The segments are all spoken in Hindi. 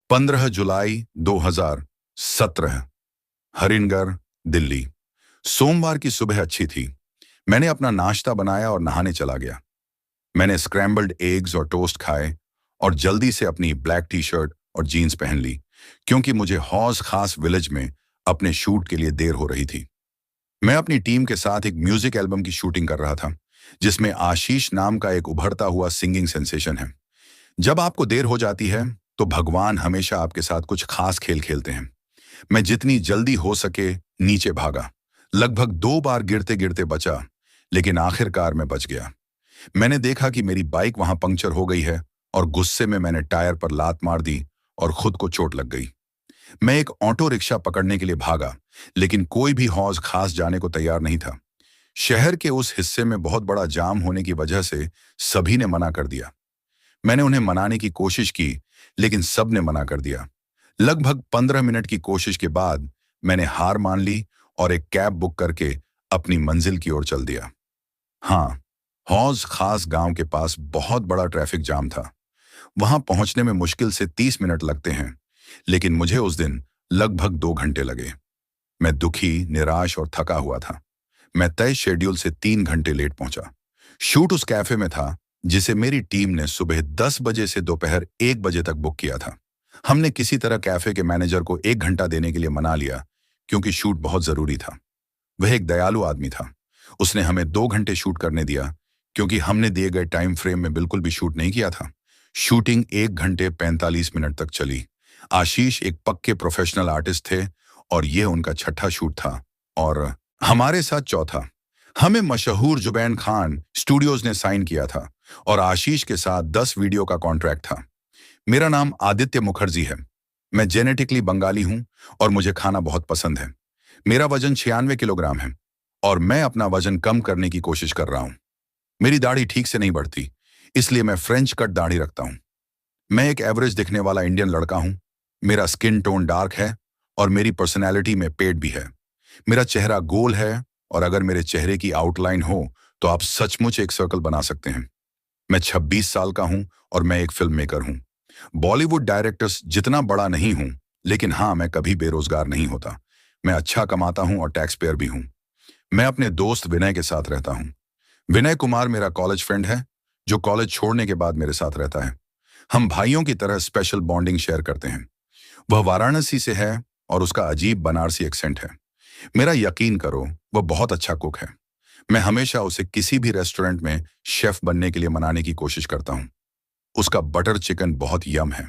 15 जुलाई 2017, हरिनगर, दिल्ली। सोमवार की सुबह अच्छी थी। मैंने अपना नाश्ता बनाया और नहाने चला गया। मैंने स्क्रैम्बल्ड एग्स और टोस्ट खाए और जल्दी से अपनी ब्लैक टी शर्ट और जीन्स पहन ली, क्योंकि मुझे हौज खास विलेज में अपने शूट के लिए देर हो रही थी। मैं अपनी टीम के साथ एक म्यूजिक एल्बम की शूटिंग कर रहा था, जिसमें आशीष नाम का एक उभरता हुआ सिंगिंग सेंसेशन है। जब आपको देर हो जाती है, तो भगवान हमेशा आपके साथ कुछ खास खेल खेलते हैं। मैं जितनी जल्दी हो सके नीचे भागा। लगभग 2 बार गिरते गिरते बचा, लेकिन आखिरकार मैं बच गया। मैंने देखा कि मेरी बाइक वहां पंक्चर हो गई है और गुस्से में मैंने टायर पर लात मार दी और खुद को चोट लग गई। मैं एक ऑटो रिक्शा पकड़ने के लिए भागा, लेकिन कोई भी हौज खास जाने को तैयार नहीं था। शहर के उस हिस्से में बहुत बड़ा जाम होने की वजह से सभी ने मना कर दिया। मैंने उन्हें मनाने की कोशिश की, लेकिन सब ने मना कर दिया। लगभग 15 मिनट की कोशिश के बाद मैंने हार मान ली और एक कैब बुक करके अपनी मंजिल की ओर चल दिया। हाँ, हौज खास गांव के पास बहुत बड़ा ट्रैफिक जाम था। वहां पहुंचने में मुश्किल से 30 मिनट लगते हैं, लेकिन मुझे उस दिन लगभग 2 घंटे लगे। मैं दुखी, निराश और थका हुआ था। मैं तय शेड्यूल से 3 घंटे लेट पहुंचा। शूट उस कैफे में था जिसे मेरी टीम ने सुबह 10 बजे से दोपहर 1 बजे तक बुक किया था। हमने किसी तरह कैफे के मैनेजर को 1 घंटा देने के लिए मना लिया, क्योंकि शूट बहुत जरूरी था। वह एक दयालु आदमी था। उसने हमें 2 घंटे शूट करने दिया, क्योंकि हमने दिए गए टाइम फ्रेम में बिल्कुल भी शूट नहीं किया था। शूटिंग 1 घंटे 45 मिनट तक चली। आशीष एक पक्के प्रोफेशनल आर्टिस्ट थे और यह उनका छठा शूट था, और हमारे साथ चौथा। हमें मशहूर जुबैन खान स्टूडियोज ने साइन किया था और आशीष के साथ 10 वीडियो का कॉन्ट्रैक्ट था। मेरा नाम आदित्य मुखर्जी है। मैं जेनेटिकली बंगाली हूं और मुझे खाना बहुत पसंद है। मेरा वजन 96 किलोग्राम है और मैं अपना वजन कम करने की कोशिश कर रहा हूं। मेरी दाढ़ी ठीक से नहीं बढ़ती, इसलिए मैं फ्रेंच कट दाढ़ी रखता हूं। मैं एक एवरेज दिखने वाला इंडियन लड़का हूं। मेरा स्किन टोन डार्क है और मेरी पर्सनैलिटी में पेट भी है। मेरा चेहरा गोल है और अगर मेरे चेहरे की आउटलाइन हो तो आप सचमुच एक सर्कल बना सकते हैं। मैं 26 साल का हूं और मैं एक फिल्म मेकर हूं। बॉलीवुड डायरेक्टर्स जितना बड़ा नहीं हूं, लेकिन हाँ, मैं कभी बेरोजगार नहीं होता। मैं अच्छा कमाता हूं और टैक्स पेयर भी हूं। मैं अपने दोस्त विनय के साथ रहता हूं। विनय कुमार मेरा कॉलेज फ्रेंड है, जो कॉलेज छोड़ने के बाद मेरे साथ रहता है। हम भाइयों की तरह स्पेशल बॉन्डिंग शेयर करते हैं। वह वाराणसी से है और उसका अजीब बनारसी एक्सेंट है। मेरा यकीन करो, वह बहुत अच्छा कुक है। मैं हमेशा उसे किसी भी रेस्टोरेंट में शेफ बनने के लिए मनाने की कोशिश करता हूं। उसका बटर चिकन बहुत यम है।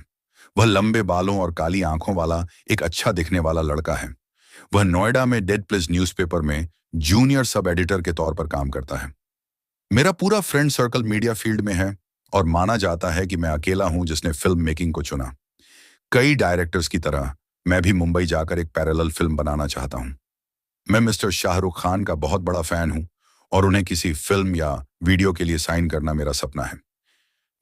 वह लंबे बालों और काली आंखों वाला एक अच्छा दिखने वाला लड़का है। वह नोएडा में डेड प्लेस न्यूज़पेपर में जूनियर सब एडिटर के तौर पर काम करता है। मेरा पूरा फ्रेंड सर्कल मीडिया फील्ड में है और माना जाता है कि मैं अकेला हूं जिसने फिल्म मेकिंग को चुना। कई डायरेक्टर्स की तरह मैं भी मुंबई जाकर एक पैरेलल फिल्म बनाना चाहता हूं। मैं मिस्टर शाहरुख खान का बहुत बड़ा फैन हूं और उन्हें किसी फिल्म या वीडियो के लिए साइन करना मेरा सपना है।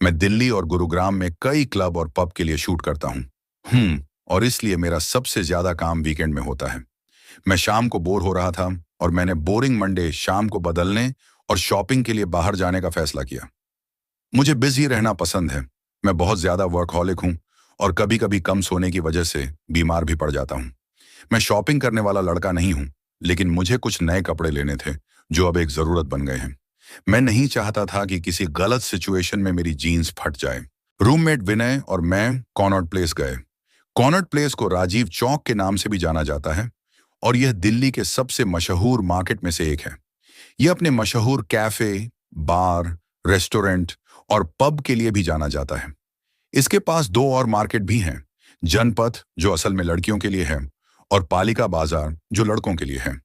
मैं दिल्ली और गुरुग्राम में कई क्लब और पब के लिए शूट करता हूँ। और इसलिए मेरा सबसे ज्यादा काम वीकेंड में होता है। मैं शाम को बोर हो रहा था और मैंने बोरिंग मंडे शाम को बदलने और शॉपिंग के लिए बाहर जाने का फैसला किया। मुझे बिजी रहना पसंद है। मैं बहुत ज्यादा वर्कहॉलिक हूँ और कभी कभी कम सोने की वजह से बीमार भी पड़ जाता हूँ। मैं शॉपिंग करने वाला लड़का नहीं हूँ, लेकिन मुझे कुछ नए कपड़े लेने थे जो अब एक जरूरत बन गए हैं। मैं नहीं चाहता था कि किसी गलत सिचुएशन में मेरी जीन्स फट जाए। रूममेट विनय और मैं कॉनॉट प्लेस गए। कॉनॉट प्लेस को राजीव चौक के नाम से भी जाना जाता है और यह दिल्ली के सबसे मशहूर मार्केट में से एक है। यह अपने मशहूर कैफे, बार, रेस्टोरेंट और पब के लिए भी जाना जाता है। इसके पास दो और मार्केट भी हैं, जनपथ जो असल में लड़कियों के लिए है और पालिका बाजार जो लड़कों के लिए है।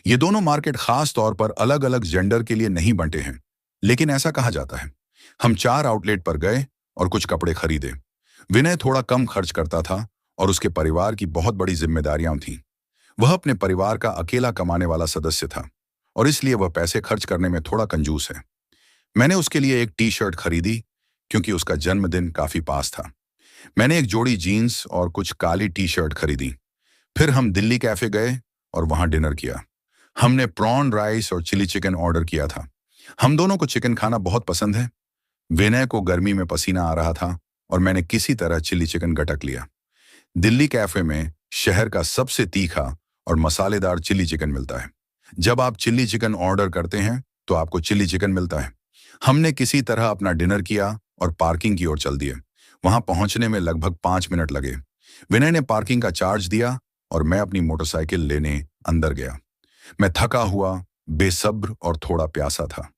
ये दोनों मार्केट खास तौर पर अलग अलग जेंडर के लिए नहीं बंटे हैं, लेकिन ऐसा कहा जाता है। हम 4 आउटलेट पर गए और कुछ कपड़े खरीदे। विनय थोड़ा कम खर्च करता था और उसके परिवार की बहुत बड़ी जिम्मेदारियां थीं। वह अपने परिवार का अकेला कमाने वाला सदस्य था और इसलिए वह पैसे खर्च करने में थोड़ा कंजूस है। मैंने उसके लिए एक टी शर्ट खरीदी क्योंकि उसका जन्मदिन काफी पास था। मैंने एक जोड़ी जीन्स और कुछ काली टी शर्ट खरीदी। फिर हम दिल्ली कैफे गए और वहां डिनर किया। हमने प्रॉन राइस और चिली चिकन ऑर्डर किया था। हम दोनों को चिकन खाना बहुत पसंद है। विनय को गर्मी में पसीना आ रहा था और मैंने किसी तरह चिली चिकन गटक लिया। दिल्ली कैफे में शहर का सबसे तीखा और मसालेदार चिल्ली चिकन मिलता है। जब आप चिल्ली चिकन ऑर्डर करते हैं तो आपको चिल्ली चिकन मिलता है। हमने किसी तरह अपना डिनर किया और पार्किंग की ओर चल दिए। वहां पहुंचने में लगभग 5 मिनट लगे। विनय ने पार्किंग का चार्ज दिया और मैं अपनी मोटरसाइकिल लेने अंदर गया। मैं थका हुआ, बेसब्र और थोड़ा प्यासा था,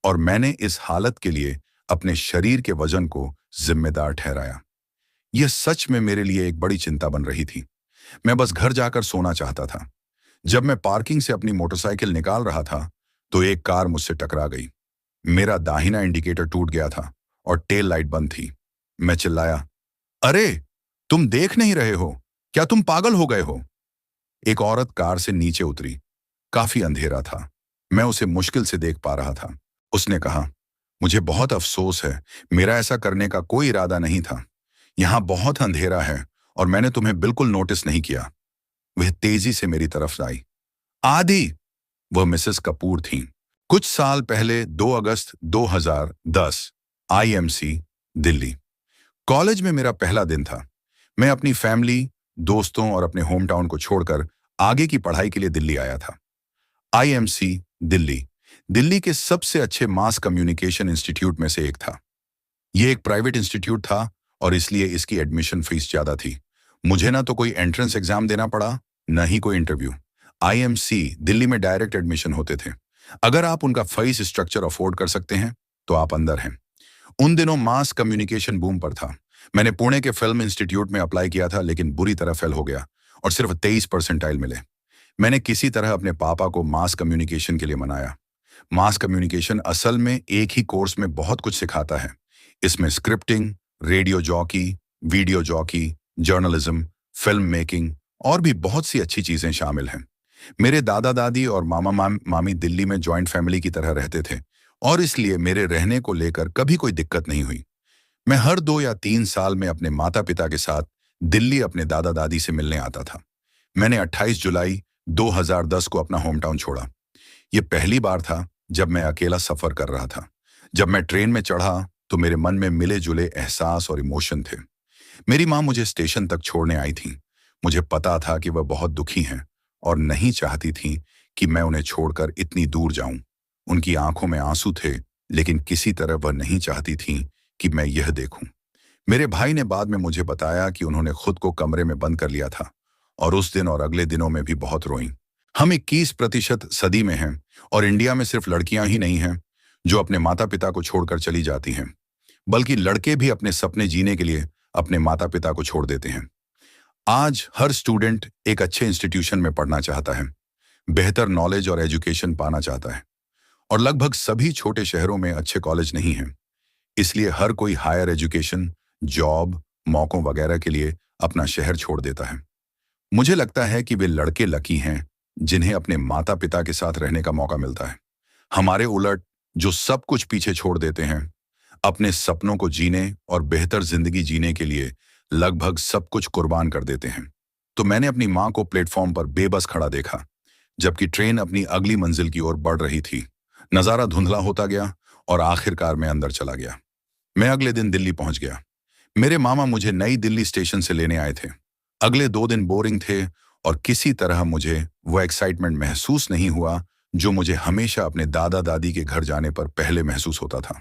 और मैंने इस हालत के लिए अपने शरीर के वजन को जिम्मेदार ठहराया। यह सच में मेरे लिए एक बड़ी चिंता बन रही थी। मैं बस घर जाकर सोना चाहता था। जब मैं पार्किंग से अपनी मोटरसाइकिल निकाल रहा था तो एक कार मुझसे टकरा गई। मेरा दाहिना इंडिकेटर टूट गया था और टेल लाइट बंद थी। मैं चिल्लाया, अरे, तुम देख नहीं रहे हो? क्या तुम पागल हो गए हो? एक औरत कार से नीचे उतरी। काफी अंधेरा था। मैं उसे मुश्किल से देख पा रहा था। उसने कहा, मुझे बहुत अफसोस है, मेरा ऐसा करने का कोई इरादा नहीं था। यहाँ बहुत अंधेरा है और मैंने तुम्हें बिल्कुल नोटिस नहीं किया। वह तेजी से मेरी तरफ आई। आदि, वह मिसेस कपूर थीं। कुछ साल पहले 2 अगस्त 2010, आईएमसी, दिल्ली। कॉलेज में मेरा पहला दिन था। मैं अपनी फैमिली, दोस्तों और अपने होम टाउन को छोड़कर आगे की पढ़ाई के लिए दिल्ली आया था। आईएमसी, दिल्ली, दिल्ली के सबसे अच्छे मास कम्युनिकेशन इंस्टीट्यूट में से एक था। यह एक प्राइवेट इंस्टीट्यूट था और इसलिए इसकी एडमिशन फीस ज्यादा थी। मुझे ना तो कोई एंट्रेंस एग्जाम देना पड़ा, न ही कोई इंटरव्यू। आईएमसी दिल्ली में डायरेक्ट एडमिशन होते थे। अगर आप उनका फीस स्ट्रक्चर अफोर्ड कर सकते हैं तो आप अंदर हैं। उन दिनों मास कम्युनिकेशन बूम पर था। मैंने पुणे के फिल्म इंस्टीट्यूट में अप्लाई किया था, लेकिन बुरी तरह फेल हो गया और सिर्फ 23 परसेंटाइल मिले। मैंने किसी तरह अपने पापा को मास कम्युनिकेशन के लिए मनाया। मास कम्युनिकेशन असल में एक ही कोर्स में बहुत कुछ सिखाता है। इसमें scripting, radio jockey, video jockey, journalism, film making और भी बहुत सी अच्छी चीजें शामिल हैं। मेरे दादा दादी और मामी दिल्ली में जॉइंट फैमिली की तरह रहते थे और इसलिए मेरे रहने को लेकर कभी कोई दिक्कत नहीं हुई। मैं हर 2 या 3 साल में अपने माता पिता के साथ दिल्ली अपने दादा दादी से मिलने आता था। मैंने 28 जुलाई 2010 को अपना होम टाउन छोड़ा। यह पहली बार था जब मैं अकेला सफर कर रहा था। जब मैं ट्रेन में चढ़ा तो मेरे मन में मिले जुले एहसास और इमोशन थे। मेरी माँ मुझे स्टेशन तक छोड़ने आई थी। मुझे पता था कि वह बहुत दुखी हैं और नहीं चाहती थी कि मैं उन्हें छोड़कर इतनी दूर जाऊं। उनकी आंखों में आंसू थे, लेकिन किसी तरह वह नहीं चाहती थी कि मैं यह देखूं। मेरे भाई ने बाद में मुझे बताया कि उन्होंने खुद को कमरे में बंद कर लिया था और उस दिन और अगले दिनों में भी बहुत रोईं। हम 21% सदी में हैं और इंडिया में सिर्फ लड़कियां ही नहीं हैं जो अपने माता पिता को छोड़कर चली जाती हैं, बल्कि लड़के भी अपने सपने जीने के लिए अपने माता पिता को छोड़ देते हैं। आज हर स्टूडेंट एक अच्छे इंस्टीट्यूशन में पढ़ना चाहता है, बेहतर नॉलेज और एजुकेशन पाना चाहता है, और लगभग सभी छोटे शहरों में अच्छे कॉलेज नहीं हैं। इसलिए हर कोई हायर एजुकेशन, जॉब, मौकों वगैरह के लिए अपना शहर छोड़ देता है। मुझे लगता है कि वे लड़के लकी हैं जिन्हें अपने माता पिता के साथ रहने का मौका मिलता है। हमारे उलट जो सब कुछ पीछे छोड़ देते हैं, अपने सपनों को जीने और बेहतर जिंदगी जीने के लिए लगभग सब कुछ कुर्बान कर देते हैं। तो मैंने अपनी माँ को प्लेटफॉर्म पर बेबस खड़ा देखा, जबकि ट्रेन अपनी अगली मंजिल की ओर बढ़ रही थी। नजारा धुंधला होता गया और आखिरकार मैं अंदर चला गया। मैं अगले दिन दिल्ली पहुंच गया। मेरे मामा मुझे नई दिल्ली स्टेशन से लेने आए थे। अगले 2 दिन बोरिंग थे और किसी तरह मुझे वो एक्साइटमेंट महसूस नहीं हुआ जो मुझे हमेशा अपने दादा दादी के घर जाने पर पहले महसूस होता था।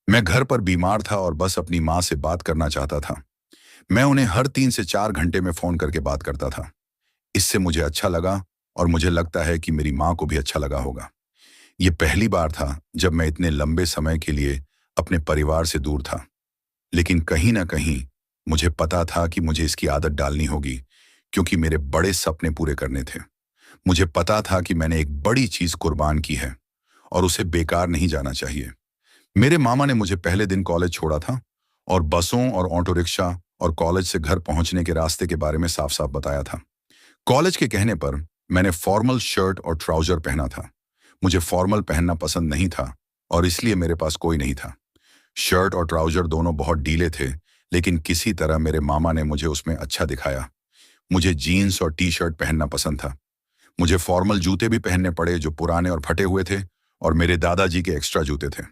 मैं घर पर बीमार था और बस अपनी माँ से बात करना चाहता था। मैं उन्हें हर 3 से 4 घंटे में फोन करके बात करता था। इससे मुझे अच्छा लगा और मुझे लगता है कि मेरी माँ को भी अच्छा लगा होगा। ये पहली बार था जब मैं इतने लंबे समय के लिए अपने परिवार से दूर था, लेकिन कहीं ना कहीं मुझे पता था कि मुझे इसकी आदत डालनी होगी, क्योंकि मेरे बड़े सपने पूरे करने थे। मुझे पता था कि मैंने एक बड़ी चीज कुर्बान की है और उसे बेकार नहीं जाना चाहिए। मेरे मामा ने मुझे पहले दिन कॉलेज छोड़ा था और बसों और ऑटो रिक्शा और कॉलेज से घर पहुंचने के रास्ते के बारे में साफ साफ बताया था। कॉलेज के कहने पर मैंने फॉर्मल शर्ट और ट्राउजर पहना था। मुझे फॉर्मल पहनना पसंद नहीं था और इसलिए मेरे पास कोई नहीं था। शर्ट और ट्राउजर दोनों बहुत ढीले थे, लेकिन किसी तरह मेरे मामा ने मुझे उसमें अच्छा दिखाया। मुझे जीन्स और टी शर्ट पहनना पसंद था। मुझे फॉर्मल जूते भी पहनने पड़े जो पुराने और फटे हुए थे, और मेरे दादाजी के एक्स्ट्रा जूते थे।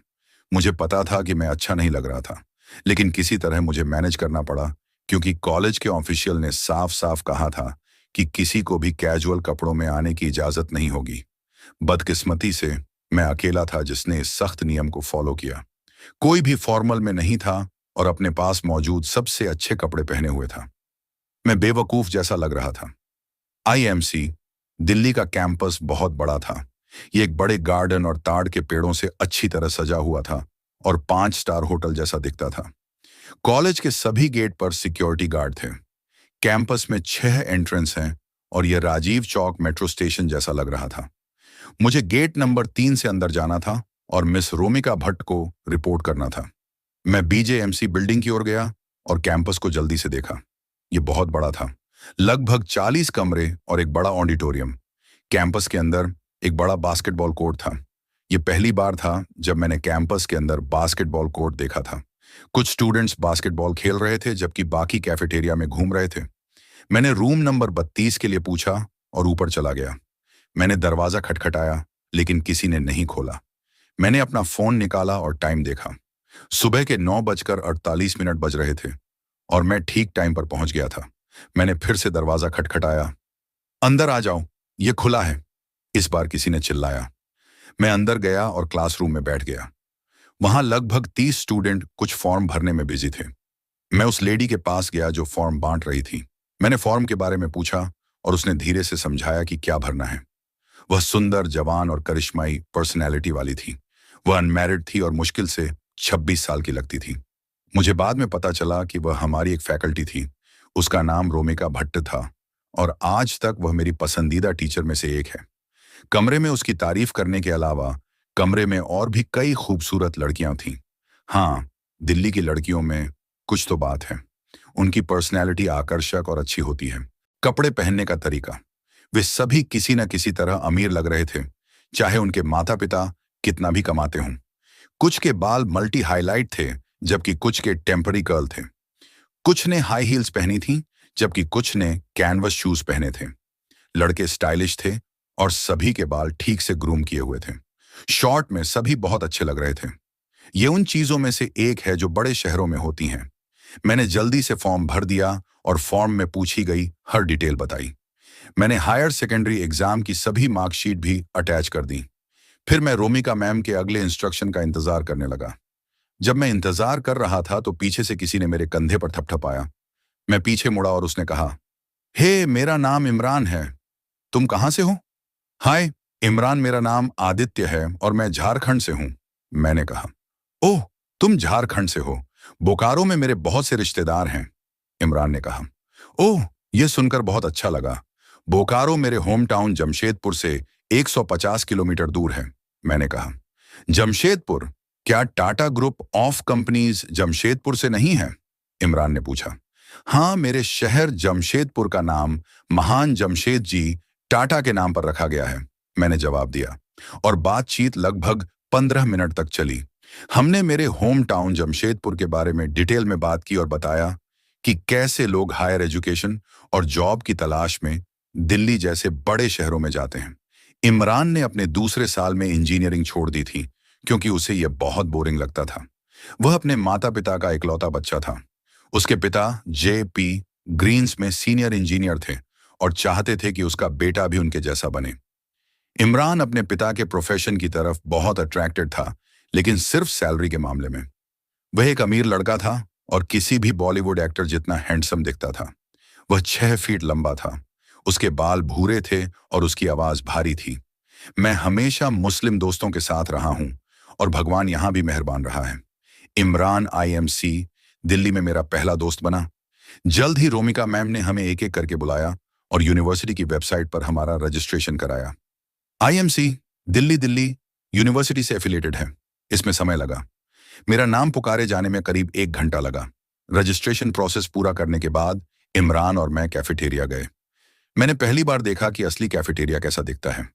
मुझे पता था कि मैं अच्छा नहीं लग रहा था, लेकिन किसी तरह मुझे मैनेज करना पड़ा, क्योंकि कॉलेज के ऑफिशियल ने साफ साफ कहा था कि किसी को भी कैजुअल कपड़ों में आने की इजाजत नहीं होगी। बदकिस्मती से मैं अकेला था जिसने इस सख्त नियम को फॉलो किया। कोई भी फॉर्मल में नहीं था और अपने पास मौजूद सबसे अच्छे कपड़े पहने हुए था। मैं बेवकूफ जैसा लग रहा था। आईएमसी दिल्ली का कैंपस बहुत बड़ा था। ये एक बड़े गार्डन और ताड़ के पेड़ों से अच्छी तरह सजा हुआ था और 5 स्टार होटल जैसा दिखता था। कॉलेज के सभी गेट पर सिक्योरिटी गार्ड थे। कैंपस में 6 एंट्रेंस हैं और यह राजीव चौक मेट्रो स्टेशन जैसा लग रहा था। मुझे गेट नंबर 3 से अंदर जाना था और मिस रोमिका भट्ट को रिपोर्ट करना था। मैं बीजेएमसी बिल्डिंग की ओर गया और कैंपस को जल्दी से देखा। यह बहुत बड़ा था, लगभग 40 कमरे और एक बड़ा ऑडिटोरियम। कैंपस के अंदर एक बड़ा बास्केटबॉल कोर्ट था। यह पहली बार था जब मैंने कैंपस के अंदर बास्केटबॉल कोर्ट देखा था। कुछ स्टूडेंट्स बास्केटबॉल खेल रहे थे जबकि बाकी कैफेटेरिया में घूम रहे थे। मैंने रूम नंबर 32 के लिए पूछा और ऊपर चला गया। मैंने दरवाजा खटखटाया लेकिन किसी ने नहीं खोला। मैंने अपना फोन निकाला और टाइम देखा। सुबह के 9:48 बज रहे थे और मैं ठीक टाइम पर पहुंच गया था। मैंने फिर से दरवाजा खटखटाया। अंदर आ जाओ, ये खुला है, इस बार किसी ने चिल्लाया। मैं अंदर गया और क्लासरूम में बैठ गया। वहां लगभग 30 स्टूडेंट कुछ फॉर्म भरने में बिजी थे। मैं उस लेडी के पास गया जो फॉर्म बांट रही थी। मैंने फॉर्म के बारे में पूछा और उसने धीरे से समझाया कि क्या भरना है। वह सुंदर, जवान और करिश्माई पर्सनैलिटी वाली थी। वह अनमैरिड थी और मुश्किल से 26 साल की लगती थी। मुझे बाद में पता चला कि वह हमारी एक फैकल्टी थी। उसका नाम रोमिका भट्ट था और आज तक वह मेरी पसंदीदा टीचर में से एक है। कमरे में उसकी तारीफ करने के अलावा कमरे में और भी कई खूबसूरत लड़कियां थीं। हाँ, दिल्ली की लड़कियों में कुछ तो बात है। उनकी पर्सनैलिटी आकर्षक और अच्छी होती है। कपड़े पहनने का तरीका, वे सभी किसी न किसी तरह अमीर लग रहे थे, चाहे उनके माता पिता कितना भी कमाते हों। कुछ के बाल मल्टी हाईलाइट थे जबकि कुछ के टेम्परी कर्ल थे। कुछ ने हाई हील्स पहनी थी जबकि कुछ ने कैनवस शूज पहने थे। लड़के स्टाइलिश थे और सभी के बाल ठीक से ग्रूम किए हुए थे। शॉर्ट में सभी बहुत अच्छे लग रहे थे। ये उन चीजों में से एक है जो बड़े शहरों में होती हैं। मैंने जल्दी से फॉर्म भर दिया और फॉर्म में पूछी गई हर डिटेल बताई। मैंने हायर सेकेंडरी एग्जाम की सभी मार्कशीट भी अटैच कर दी। फिर मैं रोमिका मैम के अगले इंस्ट्रक्शन का इंतजार करने लगा। जब मैं इंतजार कर रहा था तो पीछे से किसी ने मेरे कंधे पर थपथपाया। मैं पीछे मुड़ा और उसने कहा, हे, मेरा नाम इमरान है, तुम कहां से हो? हाय इमरान, मेरा नाम आदित्य है और मैं झारखंड से हूं, मैंने कहा। ओह, तुम झारखंड से हो, बोकारो में मेरे बहुत से रिश्तेदार हैं, इमरान ने कहा। ओह, यह सुनकर बहुत अच्छा लगा। बोकारो मेरे होम टाउन जमशेदपुर से 150 किलोमीटर दूर है, मैंने कहा। जमशेदपुर? क्या Tata group of companies Jamshedpur से नहीं है? इमरान ने पूछा। हाँ, मेरे शहर जमशेदपुर का नाम महान जमशेद जी टाटा के नाम पर रखा गया है, मैंने जवाब दिया। और बातचीत लगभग 15 मिनट तक चली। हमने मेरे होम टाउन जमशेदपुर के बारे में डिटेल में बात की और बताया कि कैसे लोग हायर एजुकेशन और जॉब की तलाश में दिल्ली जैसे बड़े शहरों में जाते हैं। इमरान ने अपने दूसरे साल में इंजीनियरिंग छोड़ दी थी क्योंकि उसे यह बहुत बोरिंग लगता था। वह अपने माता पिता का इकलौता बच्चा था। उसके पिता JP ग्रीन्स में सीनियर इंजीनियर थे और चाहते थे कि उसका बेटा भी उनके जैसा बने। इमरान अपने पिता के प्रोफेशन की तरफ बहुत अट्रैक्टेड था, लेकिन सिर्फ सैलरी के मामले में। वह एक अमीर लड़का था और किसी भी बॉलीवुड एक्टर जितना हैंडसम दिखता था। वह 6 फीट लंबा था। उसके बाल भूरे थे और उसकी आवाज भारी थी। मैं हमेशा मुस्लिम दोस्तों के साथ रहा हूं और भगवान यहां भी मेहरबान रहा है। इमरान IMC दिल्ली में मेरा पहला दोस्त बना। जल्द ही रोमिका मैम ने हमें एक एक करके बुलाया और यूनिवर्सिटी की वेबसाइट पर हमारा रजिस्ट्रेशन कराया। IMC दिल्ली यूनिवर्सिटी से एफिलिएटेड है। इसमें समय लगा। मेरा नाम पुकारे जाने में करीब 1 घंटा लगा। रजिस्ट्रेशन प्रोसेस पूरा करने के बाद इमरान और मैं कैफेटेरिया गए। मैंने पहली बार देखा कि असली कैफेटेरिया कैसा दिखता है।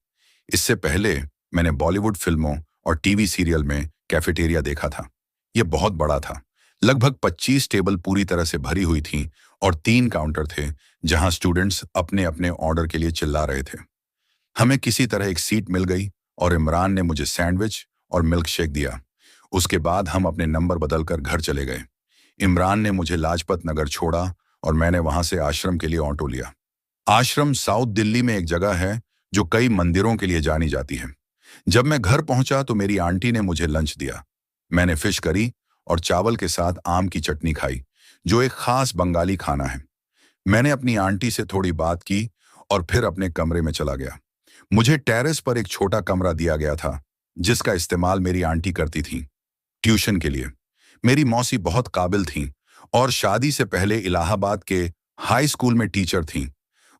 इससे पहले मैंने बॉलीवुड फिल्मों और टीवी सीरियल में कैफेटेरिया देखा था। यह बहुत बड़ा था। लगभग 25 टेबल पूरी तरह से भरी हुई थीं और 3 काउंटर थे जहां स्टूडेंट्स अपने अपने ऑर्डर के लिए चिल्ला रहे थे। हमें किसी तरह एक सीट मिल गई और इमरान ने मुझे सैंडविच और मिल्क शेक दिया। उसके बाद हम अपने नंबर बदलकर घर चले गए। इमरान ने मुझे लाजपत नगर छोड़ा और मैंने वहां से आश्रम के लिए ऑटो लिया। आश्रम साउथ दिल्ली में एक जगह है जो कई मंदिरों के लिए जानी जाती है। जब मैं घर पहुंचा तो मेरी आंटी ने मुझे लंच दिया। मैंने फिश करी और चावल के साथ आम की चटनी खाई, जो एक खास बंगाली खाना है। मैंने अपनी आंटी से थोड़ी बात की और फिर अपने कमरे में चला गया। मुझे टेरेस पर एक छोटा कमरा दिया गया था, जिसका इस्तेमाल मेरी आंटी करती थी ट्यूशन के लिए। मेरी मौसी बहुत काबिल थीं और शादी से पहले इलाहाबाद के हाई स्कूल में टीचर थीं।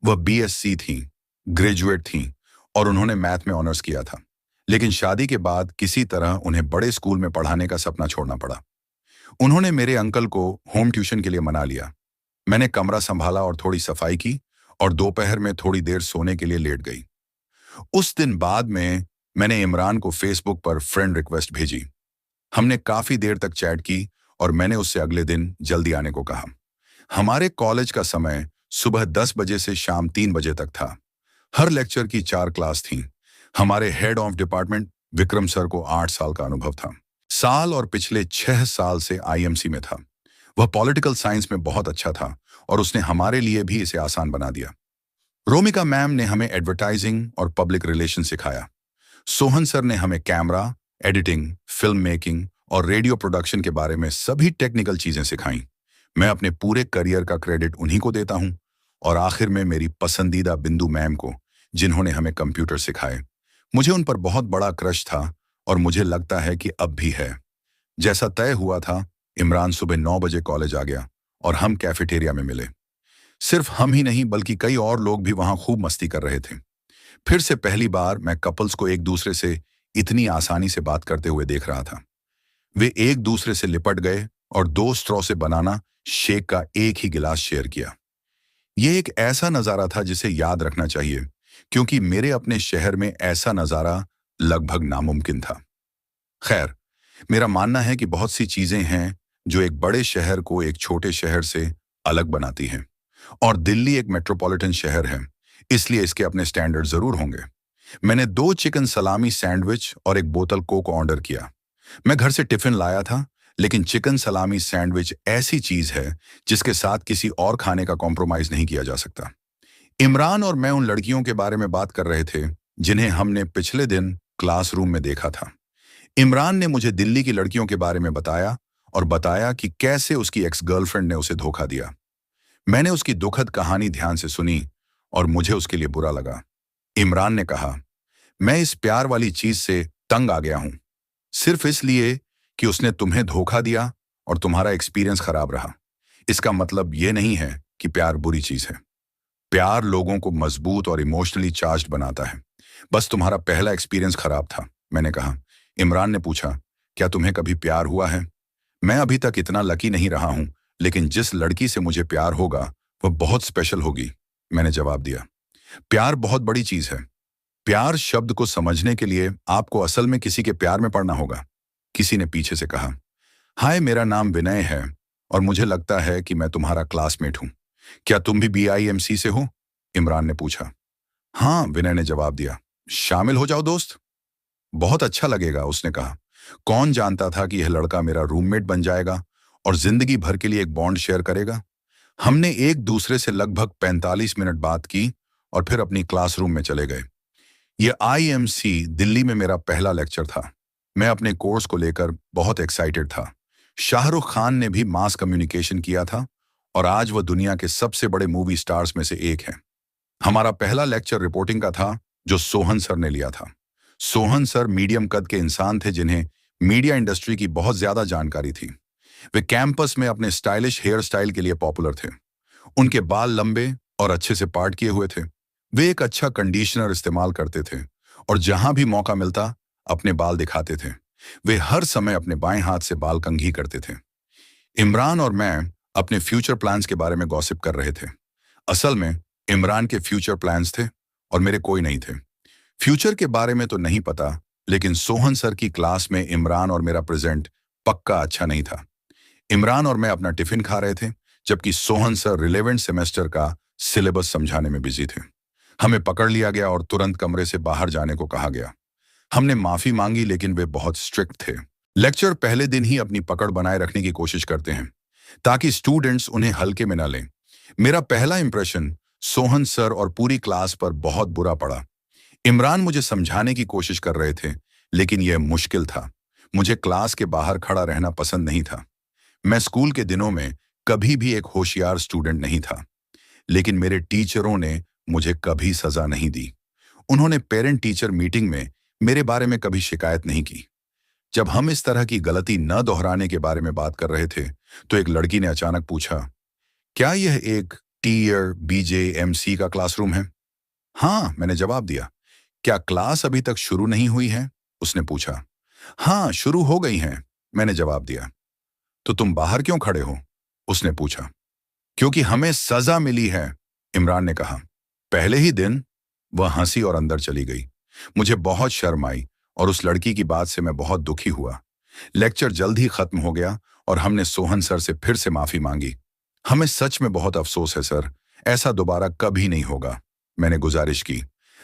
वह बीएससी थीं, ग्रेजुएट थीं और उन्होंने मैथ में ऑनर्स किया था। लेकिन शादी के बाद किसी तरह उन्हें बड़े स्कूल में पढ़ाने का सपना छोड़ना पड़ा। उन्होंने मेरे अंकल को होम ट्यूशन के लिए मना लिया। मैंने कमरा संभाला और थोड़ी सफाई की और दोपहर में थोड़ी देर सोने के लिए लेट गई। उस दिन बाद में मैंने इमरान को फेसबुक पर फ्रेंड रिक्वेस्ट भेजी। हमने काफी देर तक चैट की और मैंने उससे अगले दिन जल्दी आने को कहा। हमारे कॉलेज का समय सुबह 10 बजे से शाम 3 बजे तक था। हर लेक्चर की 4 क्लास थीं। हमारे head of department Vikram sir को 8 साल का अनुभव था। साल और पिछले 6 साल से आईएमसी में था। वह पॉलिटिकल साइंस में बहुत अच्छा था और उसने हमारे लिए भी इसे आसान बना दिया। रोमिका मैम ने हमें एडवर्टाइजिंग और पब्लिक रिलेशन सिखाया। सोहन सर ने हमें कैमरा, एडिटिंग, फिल्म मेकिंग और रेडियो प्रोडक्शन के बारे में सभी टेक्निकल चीजें सिखाईं। मैं अपने पूरे करियर का क्रेडिट उन्हीं को देता हूं और आखिर में मेरी पसंदीदा बिंदु मैम को, जिन्होंने हमें कंप्यूटर सिखाए। मुझे उन पर बहुत बड़ा क्रश था और मुझे लगता है कि अब भी है। जैसा तय हुआ था, इमरान सुबह 9 बजे कॉलेज आ गया और हम कैफेटेरिया में मिले। सिर्फ हम ही नहीं बल्कि कई और लोग भी वहां खूब मस्ती कर रहे थे। फिर से पहली बार मैं कपल्स को एक दूसरे से इतनी आसानी से बात करते हुए देख रहा था। वे एक दूसरे से लिपट गए और 2 स्ट्रॉ से बनाना शेक का एक ही गिलास शेयर किया। यह एक ऐसा नजारा था जिसे याद रखना चाहिए, क्योंकि मेरे अपने शहर में ऐसा नजारा लगभग नामुमकिन था। खैर, मेरा मानना है कि बहुत सी चीजें हैं जो एक बड़े शहर को एक छोटे शहर से अलग बनाती हैं, और दिल्ली एक मेट्रोपॉलिटन शहर है, इसलिए इसके अपने स्टैंडर्ड जरूर होंगे। मैंने 2 चिकन सलामी सैंडविच और एक बोतल कोक ऑर्डर किया। मैं घर से टिफिन लाया था, लेकिन चिकन सलामी सैंडविच ऐसी चीज है जिसके साथ किसी और खाने का कॉम्प्रोमाइज नहीं किया जा सकता। इमरान और मैं उन लड़कियों के बारे में बात कर रहे थे जिन्हें हमने पिछले दिन क्लासरूम में देखा था। इमरान ने मुझे दिल्ली की लड़कियों के बारे में बताया और बताया कि कैसे उसकी एक्स गर्लफ्रेंड ने उसे धोखा दिया। मैंने उसकी दुखद कहानी ध्यान से सुनी और मुझे उसके लिए बुरा लगा। इमरान ने कहा, मैं इस प्यार वाली चीज से तंग आ गया हूं, सिर्फ इसलिए कि उसने तुम्हें धोखा दिया और तुम्हारा एक्सपीरियंस खराब रहा। इसका मतलब यह नहीं है कि प्यार बुरी चीज है। प्यार लोगों को मजबूत और इमोशनली चार्ज्ड बनाता है। बस तुम्हारा पहला एक्सपीरियंस खराब था, मैंने कहा। इमरान ने पूछा, क्या तुम्हें कभी प्यार हुआ है? मैं अभी तक इतना लकी नहीं रहा हूं, लेकिन जिस लड़की से मुझे प्यार होगा वह बहुत स्पेशल होगी, मैंने जवाब दिया। प्यार बहुत बड़ी चीज है। प्यार शब्द को समझने के लिए आपको असल में किसी के प्यार में पड़ना होगा। किसी ने पीछे से कहा, हाय, मेरा नाम विनय है और मुझे लगता है कि मैं तुम्हारा क्लासमेट हूं। क्या तुम भी बीआईएमसी से हो? इमरान ने पूछा। हाँ, विनय ने जवाब दिया। शामिल हो जाओ दोस्त। बहुत अच्छा लगेगा, उसने कहा। कौन जानता था कि यह लड़का मेरा रूममेट बन जाएगा और जिंदगी भर के लिए एक बॉन्ड शेयर करेगा। हमने एक दूसरे से लगभग 45 मिनट बात की और फिर अपनी क्लासरूम में चले गए। यह आईएमसी दिल्ली में मेरा पहला लेक्चर था। मैं अपने कोर्स को लेकर बहुत एक्साइटेड था। शाहरुख खान ने भी मास कम्युनिकेशन किया था और आज वह दुनिया के सबसे बड़े मूवी स्टार्स में से एक है। हमारा पहला लेक्चर रिपोर्टिंग का था, जो सोहन सर ने लिया था। सोहन सर मीडियम कद के इंसान थे जिन्हें मीडिया इंडस्ट्री की बहुत ज्यादा जानकारी थी। वे कैंपस में अपने स्टाइलिश हेयर स्टाइल के लिए पॉपुलर थे। उनके बाल लंबे और अच्छे से पार्ट किए हुए थे। वे एक अच्छा कंडीशनर इस्तेमाल करते थे और जहां भी मौका मिलता अपने बाल दिखाते थे। वे हर समय अपने बाएं हाथ से बाल कंघी करते थे। इमरान और मैं अपने फ्यूचर प्लान्स के बारे में गॉसिप कर रहे थे। असल में इमरान के फ्यूचर प्लान्स थे और मेरे कोई नहीं थे। फ्यूचर के बारे में तो नहीं पता, लेकिन सोहन सर की क्लास में इमरान और मेरा प्रेजेंट पक्का अच्छा नहीं था। इमरान और मैं अपना टिफिन खा रहे थे, जबकि सोहन सर रिलेवेंट सेमेस्टर का सिलेबस समझाने में बिजी थे। हमें पकड़ लिया गया और तुरंत कमरे से बाहर जाने को कहा गया। हमने माफी मांगी, लेकिन वे बहुत स्ट्रिक्ट थे। लेक्चर पहले दिन ही अपनी पकड़ बनाए रखने की कोशिश करते हैं ताकि स्टूडेंट्स उन्हें हल्के में न लें। मेरा पहला इंप्रेशन सोहन सर और पूरी क्लास पर बहुत बुरा पड़ा। इमरान मुझे समझाने की कोशिश कर रहे थे, लेकिन यह मुश्किल था। मुझे क्लास के बाहर खड़ा रहना पसंद नहीं था। मैं स्कूल के दिनों में कभी भी एक होशियार स्टूडेंट नहीं था, लेकिन मेरे टीचरों ने मुझे कभी सजा नहीं दी। उन्होंने पेरेंट टीचर मीटिंग में मेरे बारे में कभी शिकायत नहीं की। जब हम इस तरह की गलती न दोहराने के बारे में बात कर रहे थे, तो एक लड़की ने अचानक पूछा, क्या यह एक टीयर बीजे का क्लासरूम है? हाँ, मैंने जवाब दिया। क्या क्लास अभी तक शुरू नहीं हुई है? उसने पूछा। हाँ, शुरू हो गई हैं, मैंने जवाब दिया। तो तुम बाहर क्यों खड़े हो? उसने पूछा। क्योंकि हमें सजा मिली है, इमरान ने कहा। पहले ही दिन वह हंसी और अंदर चली गई। मुझे बहुत शर्म आई और उस लड़की की बात से मैं बहुत दुखी हुआ। लेक्चर जल्द ही खत्म हो गया और हमने सोहन सर से फिर से माफी मांगी। हमें सच में बहुत अफसोस है सर, ऐसा दोबारा कभी नहीं होगा, मैंने गुजारिश की।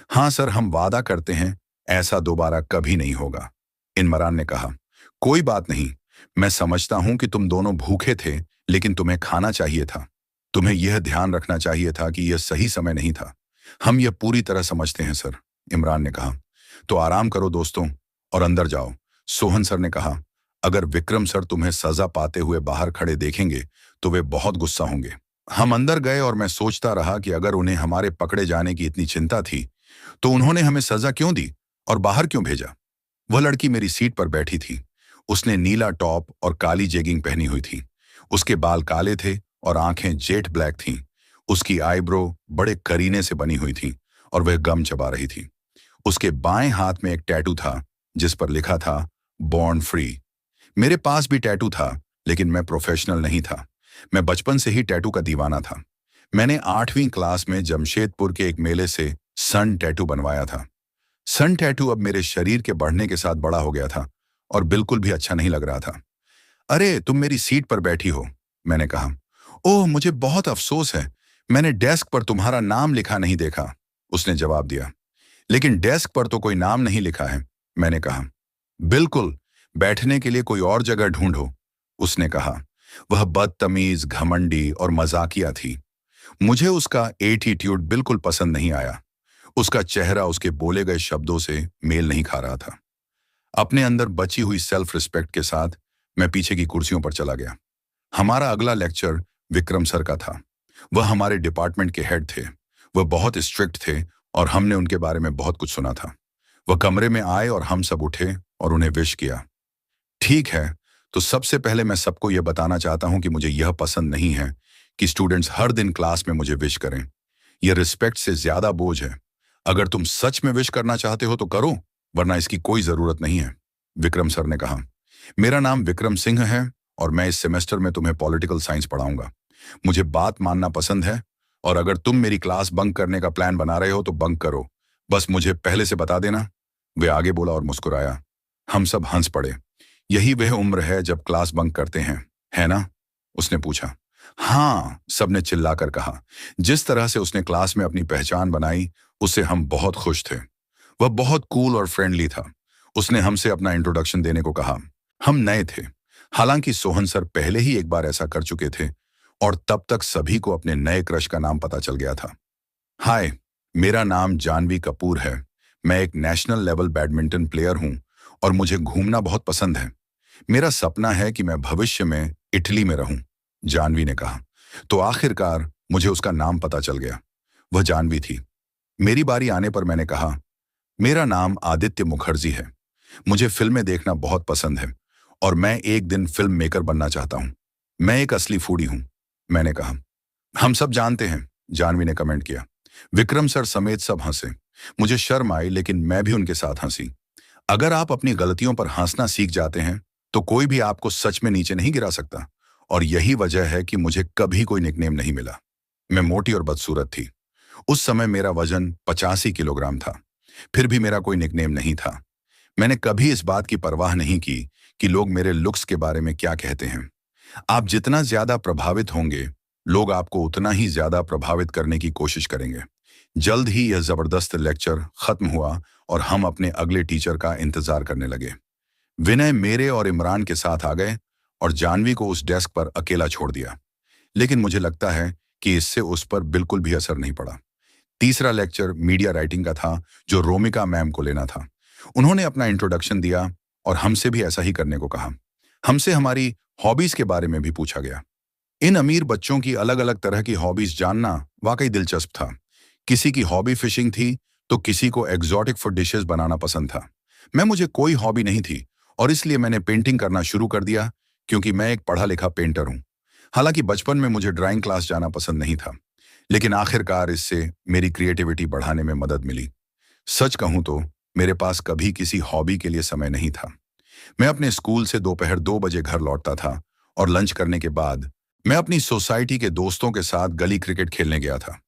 हाँ सर, हम वादा करते हैं ऐसा दोबारा कभी नहीं होगा, इमरान ने कहा। कोई बात नहीं, मैं समझता हूं कि तुम दोनों भूखे थे, लेकिन तुम्हें खाना चाहिए था। तुम्हें यह ध्यान रखना चाहिए था कि यह सही समय नहीं था। हम यह पूरी तरह समझते हैं सर, इमरान ने कहा। तो आराम करो दोस्तों और अंदर जाओ, सोहन सर ने कहा। अगर विक्रम सर तुम्हें सजा पाते हुए बाहर खड़े देखेंगे तो वे बहुत गुस्सा होंगे। हम अंदर गए और मैं सोचता रहा कि अगर उन्हें हमारे पकड़े जाने की इतनी चिंता थी, तो उन्होंने हमें सजा क्यों दी और बाहर क्यों भेजा? वह लड़की मेरी सीट पर बैठी थी। उसने नीला टॉप और काली जेगिंग पहनी हुई थी। उसके बाल काले थे और आंखें जेट ब्लैक थीं। उसकी आईब्रो बड़े करीने से बनी हुई थी और वह गम चबा रही थी। उसके बाएं हाथ में एक टैटू था जिस पर लिखा था बॉर्न फ्री। मेरे पास भी टैटू था, लेकिन मैं प्रोफेशनल नहीं था। मैं बचपन से ही टैटू का दीवाना था। मैंने 8वीं क्लास में जमशेदपुर के एक मेले से सन टैटू बनवाया था। सन टैटू अब मेरे शरीर के बढ़ने के साथ बड़ा हो गया था और बिल्कुल भी अच्छा नहीं लग रहा था। अरे, तुम मेरी सीट पर बैठी हो, मैंने कहा। ओह, मुझे बहुत अफसोस है, मैंने डेस्क पर तुम्हारा नाम लिखा नहीं देखा, उसने जवाब दिया। लेकिन डेस्क पर तो कोई नाम नहीं लिखा है, मैंने कहा। बिल्कुल, बैठने के लिए कोई और जगह ढूंढो, उसने कहा। वह बदतमीज, घमंडी और मजाकिया थी। मुझे उसका एटीट्यूड बिल्कुल पसंद नहीं आया। उसका चेहरा उसके बोले गए शब्दों से मेल नहीं खा रहा था। अपने अंदर बची हुई सेल्फ रिस्पेक्ट के साथ मैं पीछे की कुर्सियों पर चला गया। हमारा अगला लेक्चर विक्रम सर का था। वह हमारे डिपार्टमेंट के हेड थे। वह बहुत स्ट्रिक्ट थे और हमने उनके बारे में बहुत कुछ सुना था। वह कमरे में आए और हम सब उठे और उन्हें विश किया। ठीक है, तो सबसे पहले मैं सबको यह बताना चाहता हूं कि मुझे यह पसंद नहीं है कि स्टूडेंट्स हर दिन क्लास में मुझे विश करें। यह रिस्पेक्ट से ज्यादा बोझ है। अगर तुम सच में विश करना चाहते हो तो करो, वरना इसकी कोई जरूरत नहीं है, विक्रम सर ने कहा। मेरा नाम विक्रम सिंह है और मैं इस सेमेस्टर में तुम्हें पॉलिटिकल साइंस पढ़ाऊंगा। मुझे बात मानना पसंद है और अगर तुम मेरी क्लास बंक करने का प्लान बना रहे हो तो बंक करो, बस मुझे पहले से बता देना। वे आगे बोला और मुस्कुराया। हम सब हंस पड़े। यही वह उम्र है जब क्लास बंक करते हैं, है ना? उसने पूछा। हाँ, सबने चिल्लाकर कहा। जिस तरह से उसने क्लास में अपनी पहचान बनाई, उससे हम बहुत खुश थे। वह बहुत कूल और फ्रेंडली था। उसने हमसे अपना इंट्रोडक्शन देने को कहा। हम नए थे, हालांकि सोहन सर पहले ही एक बार ऐसा कर चुके थे और तब तक सभी को अपने नए क्रश का नाम पता चल गया था। हाय, मेरा नाम जानवी कपूर है। मैं एक नेशनल लेवल बैडमिंटन प्लेयर हूं और मुझे घूमना बहुत पसंद है। मेरा सपना है कि मैं भविष्य में इटली में रहूं, जानवी ने कहा। तो आखिरकार मुझे उसका नाम पता चल गया। वह जानवी थी। मेरी बारी आने पर मैंने कहा, मेरा नाम आदित्य मुखर्जी है। मुझे फिल्में देखना बहुत पसंद है और मैं एक दिन फिल्म मेकर बनना चाहता हूं। मैं एक असली फूडी हूं, मैंने कहा। हम सब जानते हैं, जानवी ने कमेंट किया। विक्रम सर समेत सब हंसे। मुझे शर्म आई, लेकिन मैं भी उनके साथ हंसी। अगर आप अपनी गलतियों पर हंसना सीख जाते हैं तो कोई भी आपको सच में नीचे नहीं गिरा सकता, और यही वजह है कि मुझे कभी कोई निकनेम नहीं मिला। मैं मोटी और बदसूरत थी। उस समय मेरा वजन 85 किलोग्राम था। फिर भी मेरा कोई निकनेम नहीं था। मैंने कभी इस बात की परवाह नहीं की कि लोग मेरे लुक्स के बारे में क्या कहते हैं। आप जितना ज्यादा प्रभावित होंगे, लोग आपको उतना ही ज्यादा प्रभावित करने की कोशिश करेंगे। जल्द ही यह जबरदस्त लेक्चर खत्म हुआ और हम अपने अगले टीचर का इंतजार करने लगे। विनय मेरे और इमरान के साथ आ गए और जानवी को उस डेस्क पर अकेला छोड़ दिया। लेकिन मुझे लगता है कि इससे उस पर बिल्कुल भी असर नहीं पड़ा। तीसरा लेक्चर मीडिया राइटिंग का था, जो रोमिका मैम को लेना था। उन्होंने अपना इंट्रोडक्शन दिया और हमसे भी ऐसा ही करने को कहा। हमसे हमारी हॉबीज के बारे में भी पूछा गया। इन अमीर बच्चों की अलग अलग तरह की हॉबीज जानना वाकई दिलचस्प था। किसी की हॉबी फिशिंग थी तो किसी को एग्जॉटिक फूड डिशेस बनाना पसंद था। मुझे कोई हॉबी नहीं थी और इसलिए मैंने पेंटिंग करना शुरू कर दिया, क्योंकि मैं एक पढ़ा लिखा पेंटर हूँ। हालांकि बचपन में मुझे ड्राइंग क्लास जाना पसंद नहीं था, लेकिन आखिरकार इससे मेरी क्रिएटिविटी बढ़ाने में मदद मिली। सच कहूं तो मेरे पास कभी किसी हॉबी के लिए समय नहीं था। मैं अपने स्कूल से दोपहर 2 बजे घर लौटता था और लंच करने के बाद मैं अपनी सोसाइटी के दोस्तों के साथ गली क्रिकेट खेलने गया था।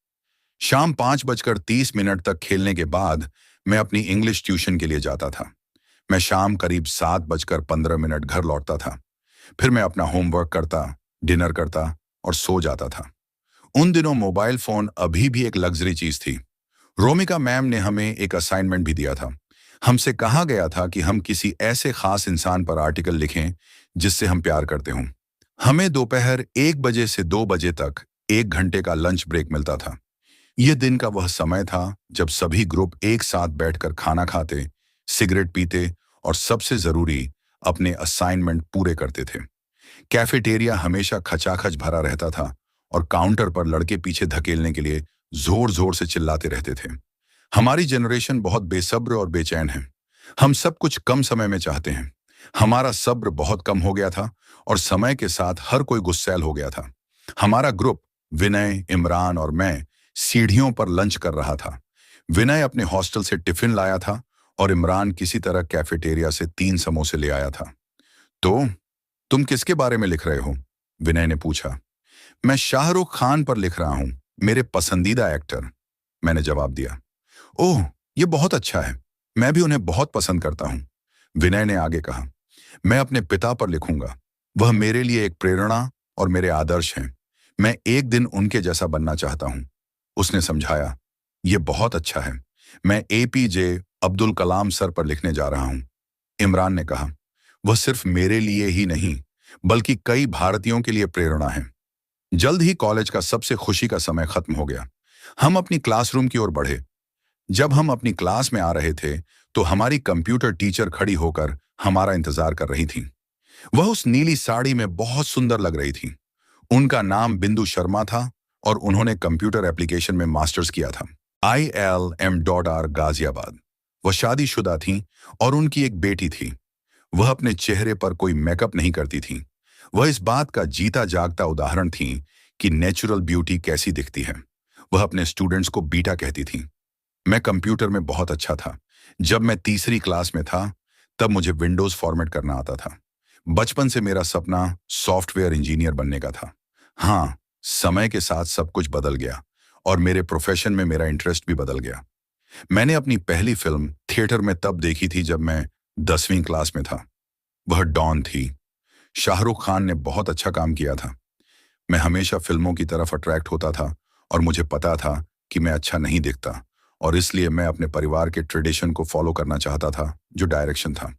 शाम 5:30 तक खेलने के बाद मैं अपनी इंग्लिश ट्यूशन के लिए जाता था। मैं शाम करीब 7:15 घर लौटता था। फिर मैं अपना होमवर्क करता, डिनर करता और सो जाता था। उन दिनों मोबाइल फोन अभी भी एक लग्जरी चीज थी। रोमिका मैम ने हमें एक असाइनमेंट भी दिया था। हमसे कहा गया था कि हम किसी ऐसे खास इंसान पर आर्टिकल लिखें जिससे हम प्यार करते हों। हमें दोपहर 1 बजे से 2 बजे तक 1 घंटे का लंच ब्रेक मिलता था। यह दिन का वह समय था जब सभी ग्रुप एक साथ बैठकर खाना खाते, सिगरेट पीते और सबसे जरूरी, अपने असाइनमेंट पूरे करते थे। कैफेटेरिया हमेशा खचाखच भरा रहता था और काउंटर पर लड़के पीछे धकेलने के लिए जोर जोर से चिल्लाते रहते थे। हमारी जनरेशन बहुत बेसब्र और बेचैन है। हम सब कुछ कम समय में चाहते हैं। हमारा सब्र बहुत कम हो गया था और समय के साथ हर कोई गुस्सैल हो गया था। हमारा ग्रुप, विनय, इमरान और मैं, सीढ़ियों पर लंच कर रहा था। विनय अपने हॉस्टल से टिफिन लाया था और इमरान किसी तरह कैफेटेरिया से 3 समोसे ले आया था। तो तुम किसके बारे में लिख रहे हो? विनय ने पूछा। मैं शाहरुख खान पर लिख रहा हूं, मेरे पसंदीदा एक्टर, मैंने जवाब दिया। ओह, ये बहुत अच्छा है। मैं भी उन्हें बहुत पसंद करता हूं, विनय ने आगे कहा। मैं अपने पिता पर लिखूंगा। वह मेरे लिए एक प्रेरणा और मेरे आदर्श हैं। मैं एक दिन उनके जैसा बनना चाहता हूं, उसने समझाया। यह बहुत अच्छा है। मैं एपीजे अब्दुल कलाम सर पर लिखने जा रहा हूं, इमरान ने कहा। वह सिर्फ मेरे लिए ही नहीं, बल्कि कई भारतीयों के लिए प्रेरणा है। जल्द ही कॉलेज का सबसे खुशी का समय खत्म हो गया। हम अपनी क्लासरूम की ओर बढ़े। जब हम अपनी क्लास में आ रहे थे तो हमारी कंप्यूटर टीचर खड़ी होकर हमारा इंतजार कर रही थी। वह उस नीली साड़ी में बहुत सुंदर लग रही थी। उनका नाम बिंदु शर्मा था और उन्होंने कंप्यूटर एप्लीकेशन में मास्टर्स किया था, ILM.R गाजियाबाद। वह शादीशुदा थीं और उनकी एक बेटी थी। वह अपने चेहरे पर कोई मेकअप नहीं करती थी। वह इस बात का जीता जागता उदाहरण थी कि नेचुरल ब्यूटी कैसी दिखती है। वह अपने स्टूडेंट्स को बीटा कहती थी। मैं कंप्यूटर में बहुत अच्छा था। जब मैं तीसरी क्लास में था तब मुझे विंडोज फॉर्मेट करना आता था। बचपन से मेरा सपना सॉफ्टवेयर इंजीनियर बनने का था। हाँ, समय के साथ सब कुछ बदल गया और मेरे प्रोफेशन में मेरा इंटरेस्ट भी बदल गया। मैंने अपनी पहली फिल्म थिएटर में तब देखी थी जब मैं 10वीं क्लास में था। वह डॉन थी। शाहरुख खान ने बहुत अच्छा काम किया था। मैं हमेशा फिल्मों की तरफ अट्रैक्ट होता था और मुझे पता था कि मैं अच्छा नहीं दिखता, और इसलिए मैं अपने परिवार के ट्रेडिशन को फॉलो करना चाहता था, जो डायरेक्शन था।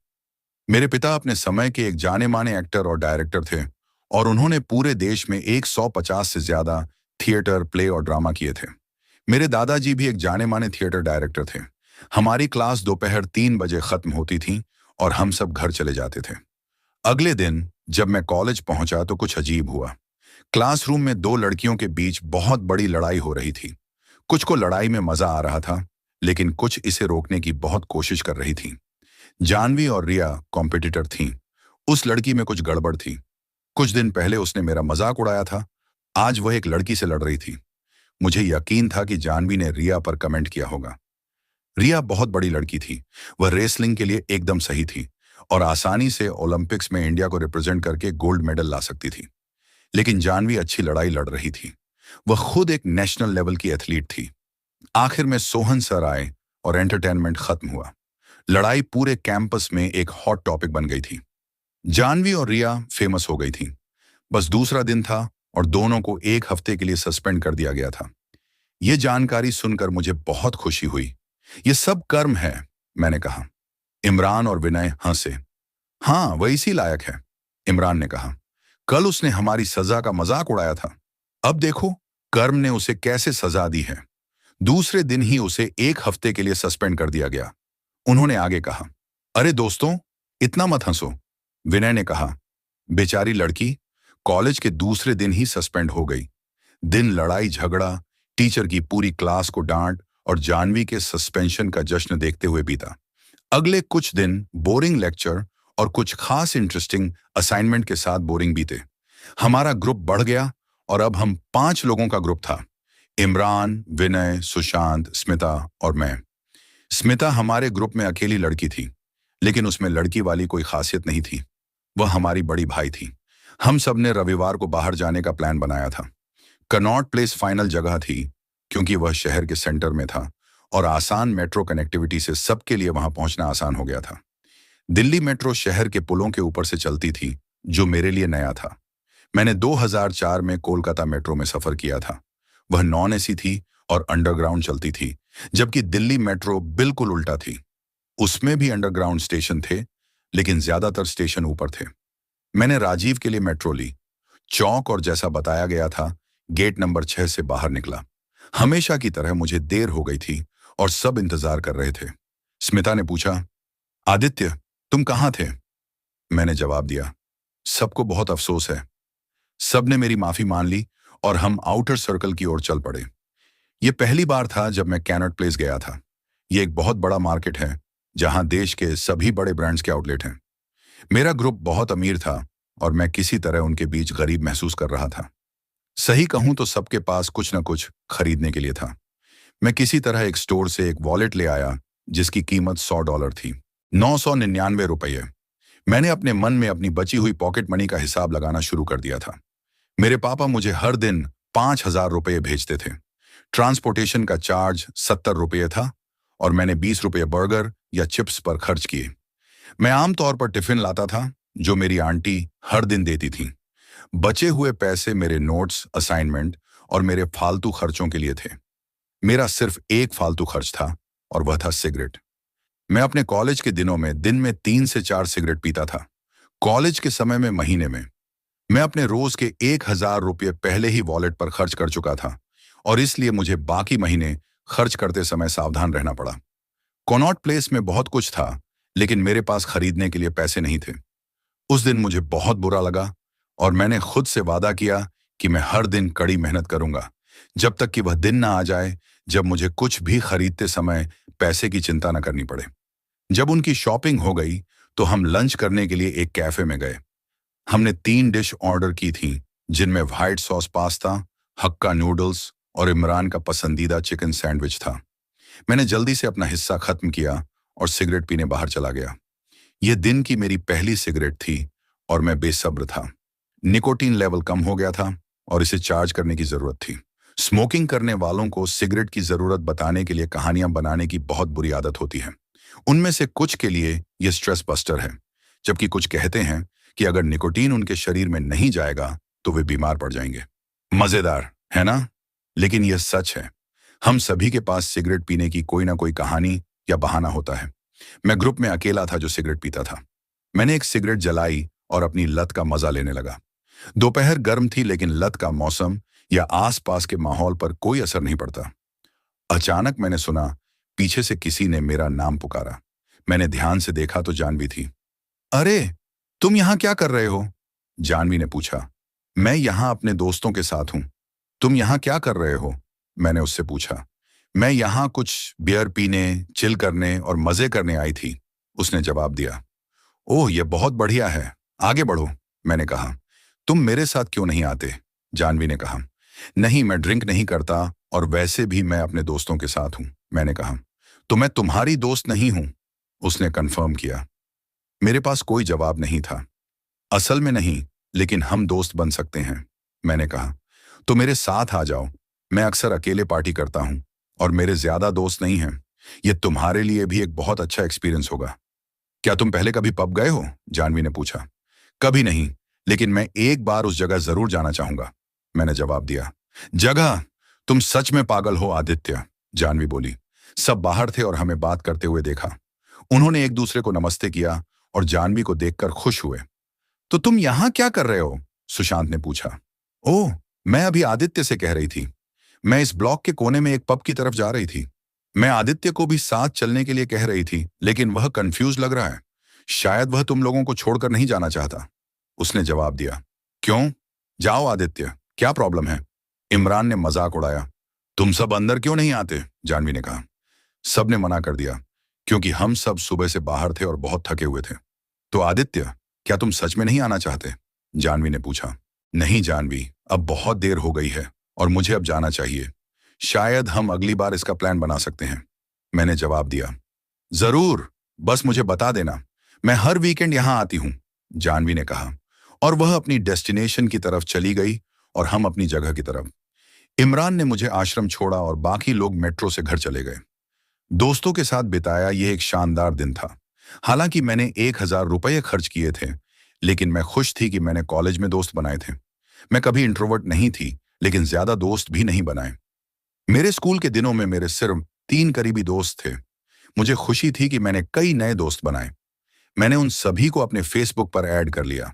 मेरे पिता अपने समय के एक जाने माने एक्टर और डायरेक्टर थे और उन्होंने पूरे देश में 150 से ज्यादा थिएटर, प्ले और ड्रामा किए थे। मेरे दादाजी भी एक जाने माने थिएटर डायरेक्टर थे। हमारी क्लास दोपहर 3 बजे खत्म होती थी और हम सब घर चले जाते थे। अगले दिन जब मैं कॉलेज पहुंचा तो कुछ अजीब हुआ। क्लासरूम में दो लड़कियों के बीच बहुत बड़ी लड़ाई हो रही थी। कुछ को लड़ाई में मजा आ रहा था, लेकिन कुछ इसे रोकने की बहुत कोशिश कर रही थी। जानवी और रिया कॉम्पिटिटर थीं। उस लड़की में कुछ गड़बड़ थी। कुछ दिन पहले उसने मेरा मजाक उड़ाया था। आज वह एक लड़की से लड़ रही थी। मुझे यकीन था कि जानवी ने रिया पर कमेंट किया होगा। रिया बहुत बड़ी लड़की थी। वह रेसलिंग के लिए एकदम सही थी और आसानी से ओलंपिक्स में इंडिया को रिप्रेजेंट करके गोल्ड मेडल ला सकती थी। लेकिन जानवी अच्छी लड़ाई लड़ रही थी। वह खुद एक नेशनल लेवल की एथलीट थी। आखिर में सोहन सर आए और एंटरटेनमेंट खत्म हुआ। लड़ाई पूरे कैंपस में एक हॉट टॉपिक बन गई थी। जानवी और रिया फेमस हो गई थी। बस दूसरा दिन था और दोनों को 1 हफ्ते के लिए सस्पेंड कर दिया गया था। यह जानकारी सुनकर मुझे बहुत खुशी हुई। यह सब कर्म है, मैंने कहा। इमरान और विनय हंसे। हाँ, वह इसी लायक है, इमरान ने कहा। कल उसने हमारी सजा का मजाक उड़ाया था। अब देखो, कर्म ने उसे कैसे सजा दी है। दूसरे दिन ही उसे 1 हफ्ते के लिए सस्पेंड कर दिया गया। उन्होंने आगे कहा, अरे दोस्तों, इतना मत हंसो। विनय ने कहा, बेचारी लड़की कॉलेज के दूसरे दिन ही सस्पेंड हो गई। दिन लड़ाई झगड़ा, टीचर की पूरी क्लास को डांट और जानवी के सस्पेंशन का जश्न देखते हुए बीता। अगले कुछ दिन बोरिंग लेक्चर और कुछ खास इंटरेस्टिंग असाइनमेंट के साथ बोरिंग बीते। हमारा ग्रुप बढ़ गया और अब हम 5 लोगों का ग्रुप था। इमरान, विनय, सुशांत, स्मिता और मैं। स्मिता हमारे ग्रुप में अकेली लड़की थी, लेकिन उसमें लड़की वाली कोई खासियत नहीं थी। वह हमारी बड़ी भाई थी। हम सब ने रविवार को बाहर जाने का प्लान बनाया था। कनॉट प्लेस फाइनल जगह थी, क्योंकि वह शहर के सेंटर में था और आसान मेट्रो कनेक्टिविटी से सबके लिए वहां पहुंचना आसान हो गया था। दिल्ली मेट्रो शहर के पुलों के ऊपर से चलती थी, जो मेरे लिए नया था। मैंने 2004 में कोलकाता मेट्रो में सफर किया था। वह नॉन एसी थी और अंडरग्राउंड चलती थी, जबकि दिल्ली मेट्रो बिल्कुल उल्टा थी। उसमें भी अंडरग्राउंड स्टेशन थे, लेकिन ज्यादातर स्टेशन ऊपर थे। मैंने राजीव के लिए मेट्रो ली। चौक और जैसा बताया गया था, गेट नंबर 6 से बाहर निकला। हमेशा की तरह मुझे देर हो गई थी और सब इंतजार कर रहे थे। स्मिता ने पूछा, आदित्य, तुम कहाँ थे? मैंने जवाब दिया, सबको बहुत अफसोस है। सबने मेरी माफी मान ली और हम आउटर सर्कल की ओर चल पड़े। यह पहली बार था जब मैं कैनॉट प्लेस गया था। यह एक बहुत बड़ा मार्केट है, जहां देश के सभी बड़े ब्रांड्स के आउटलेट हैं। मेरा ग्रुप बहुत अमीर था और मैं किसी तरह उनके बीच गरीब महसूस कर रहा था। सही कहूं तो सबके पास कुछ न कुछ खरीदने के लिए था। मैं किसी तरह एक स्टोर से एक वॉलेट ले आया, जिसकी कीमत $100 थी। 999 रुपये। मैंने अपने मन में अपनी बची हुई पॉकेट मनी का हिसाब लगाना शुरू कर दिया था। मेरे पापा मुझे हर दिन 5,000 रुपये भेजते थे। ट्रांसपोर्टेशन का चार्ज 70 रुपये था और मैंने 20 रुपये बर्गर या चिप्स पर खर्च किए। मैं आमतौर पर टिफिन लाता था, जो मेरी आंटी हर दिन देती थी। बचे हुए पैसे मेरे नोट्स, असाइनमेंट और मेरे फालतू खर्चों के लिए थे। मेरा सिर्फ एक फालतू खर्च था और वह था सिगरेट। मैं अपने कॉलेज के दिनों में दिन में 3 से 4 सिगरेट पीता था। कॉलेज के समय में महीने में मैं अपने रोज के 1,000 रुपये पहले ही वॉलेट पर खर्च कर चुका था और इसलिए मुझे बाकी महीने खर्च करते समय सावधान रहना पड़ा। कनॉट प्लेस में बहुत कुछ था, लेकिन मेरे पास खरीदने के लिए पैसे नहीं थे। उस दिन मुझे बहुत बुरा लगा और मैंने खुद से वादा किया कि मैं हर दिन कड़ी मेहनत करूंगा, जब तक कि वह दिन ना आ जाए जब मुझे कुछ भी खरीदते समय पैसे की चिंता न करनी पड़े। जब उनकी शॉपिंग हो गई तो हम लंच करने के लिए एक कैफे में गए। हमने 3 डिश ऑर्डर की थी, जिनमें व्हाइट सॉस पास्ता, हक्का नूडल्स और इमरान का पसंदीदा चिकन सैंडविच था। मैंने जल्दी से अपना हिस्सा खत्म किया और सिगरेट पीने बाहर चला गया। यह दिन की मेरी पहली सिगरेट थी और मैं बेसब्र था। निकोटीन लेवल कम हो गया था और इसे चार्ज करने की जरूरत थी। स्मोकिंग करने वालों को सिगरेट की जरूरत बताने के लिए कहानियां बनाने की बहुत बुरी आदत होती है। उनमें से कुछ के लिए यह स्ट्रेस बस्टर है, जबकि कुछ कहते हैं कि अगर निकोटीन उनके शरीर में नहीं जाएगा तो वे बीमार पड़ जाएंगे। मजेदार है ना? लेकिन यह सच है। हम सभी के पास सिगरेट पीने की कोई ना कोई कहानी या बहाना होता है। मैं ग्रुप में अकेला था जो सिगरेट पीता था। मैंने एक सिगरेट जलाई और अपनी लत का मजा लेने लगा। दोपहर गर्म थी, लेकिन लत का मौसम या आसपास के माहौल पर कोई असर नहीं पड़ता। अचानक मैंने सुना, पीछे से किसी ने मेरा नाम पुकारा। मैंने ध्यान से देखा तो जानवी थी। अरे, तुम यहां क्या कर रहे हो? जानवी ने पूछा। मैं यहां अपने दोस्तों के साथ हूं। तुम यहां क्या कर रहे हो? मैंने उससे पूछा। मैं यहां कुछ बियर पीने, चिल करने और मजे करने आई थी, उसने जवाब दिया। ओह, यह बहुत बढ़िया है, आगे बढ़ो, मैंने कहा। तुम मेरे साथ क्यों नहीं आते? जानवी ने कहा। नहीं, मैं ड्रिंक नहीं करता और वैसे भी मैं अपने दोस्तों के साथ हूं, मैंने कहा। तो मैं तुम्हारी दोस्त नहीं हूं, उसने कंफर्म किया। मेरे पास कोई जवाब नहीं था। असल में नहीं, लेकिन हम दोस्त बन सकते हैं, मैंने कहा। तो मेरे साथ आ जाओ। मैं अक्सर अकेले पार्टी करता हूं और मेरे ज्यादा दोस्त नहीं हैं। यह तुम्हारे लिए भी एक बहुत अच्छा एक्सपीरियंस होगा। क्या तुम पहले कभी पब गए हो? जानवी ने पूछा। कभी नहीं, लेकिन मैं एक बार उस जगह जरूर जाना चाहूंगा, मैंने जवाब दिया। जगह? तुम सच में पागल हो आदित्य, जानवी बोली। सब बाहर थे और हमें बात करते हुए देखा। उन्होंने एक दूसरे को नमस्ते किया और जानवी को देखकर खुश हुए। तो तुम यहां क्या कर रहे हो? सुशांत ने पूछा। ओह, मैं अभी आदित्य से कह रही थी, मैं इस ब्लॉक के कोने में एक पब की तरफ जा रही थी। मैं आदित्य को भी साथ चलने के लिए कह रही थी, लेकिन वह कंफ्यूज लग रहा है। शायद वह तुम लोगों को छोड़कर नहीं जाना चाहता। उसने जवाब दिया। क्यों? जाओ आदित्य, क्या प्रॉब्लम है? इमरान ने मजाक उड़ाया। तुम सब अंदर क्यों नहीं आते? जानवी ने कहा। सबने मना कर दिया, क्योंकि हम सब सुबह से बाहर थे और बहुत थके हुए थे। तो आदित्य, क्या तुम सच में नहीं आना चाहते? जानवी ने पूछा। नहीं जानवी, अब बहुत देर हो गई है और मुझे अब जाना चाहिए। शायद हम अगली बार इसका प्लान बना सकते हैं, मैंने जवाब दिया। जरूर, बस मुझे बता देना, मैं हर वीकेंड यहां आती हूं, जानवी ने कहा। और वह अपनी डेस्टिनेशन की तरफ चली गई और हम अपनी जगह की तरफ। इमरान ने मुझे आश्रम छोड़ा और बाकी लोग मेट्रो से घर चले गए। दोस्तों के साथ बिताया यह एक शानदार दिन था। हालांकि मैंने 1,000 रुपये खर्च किए थे, लेकिन मैं खुश थी कि मैंने कॉलेज में दोस्त बनाए थे। मैं कभी इंट्रोवर्ट नहीं थी, लेकिन ज्यादा दोस्त भी नहीं बनाए। मेरे स्कूल के दिनों में मेरे सिर्फ 3 करीबी दोस्त थे। मुझे खुशी थी कि मैंने कई नए दोस्त बनाए। मैंने उन सभी को अपने फेसबुक पर ऐड कर लिया।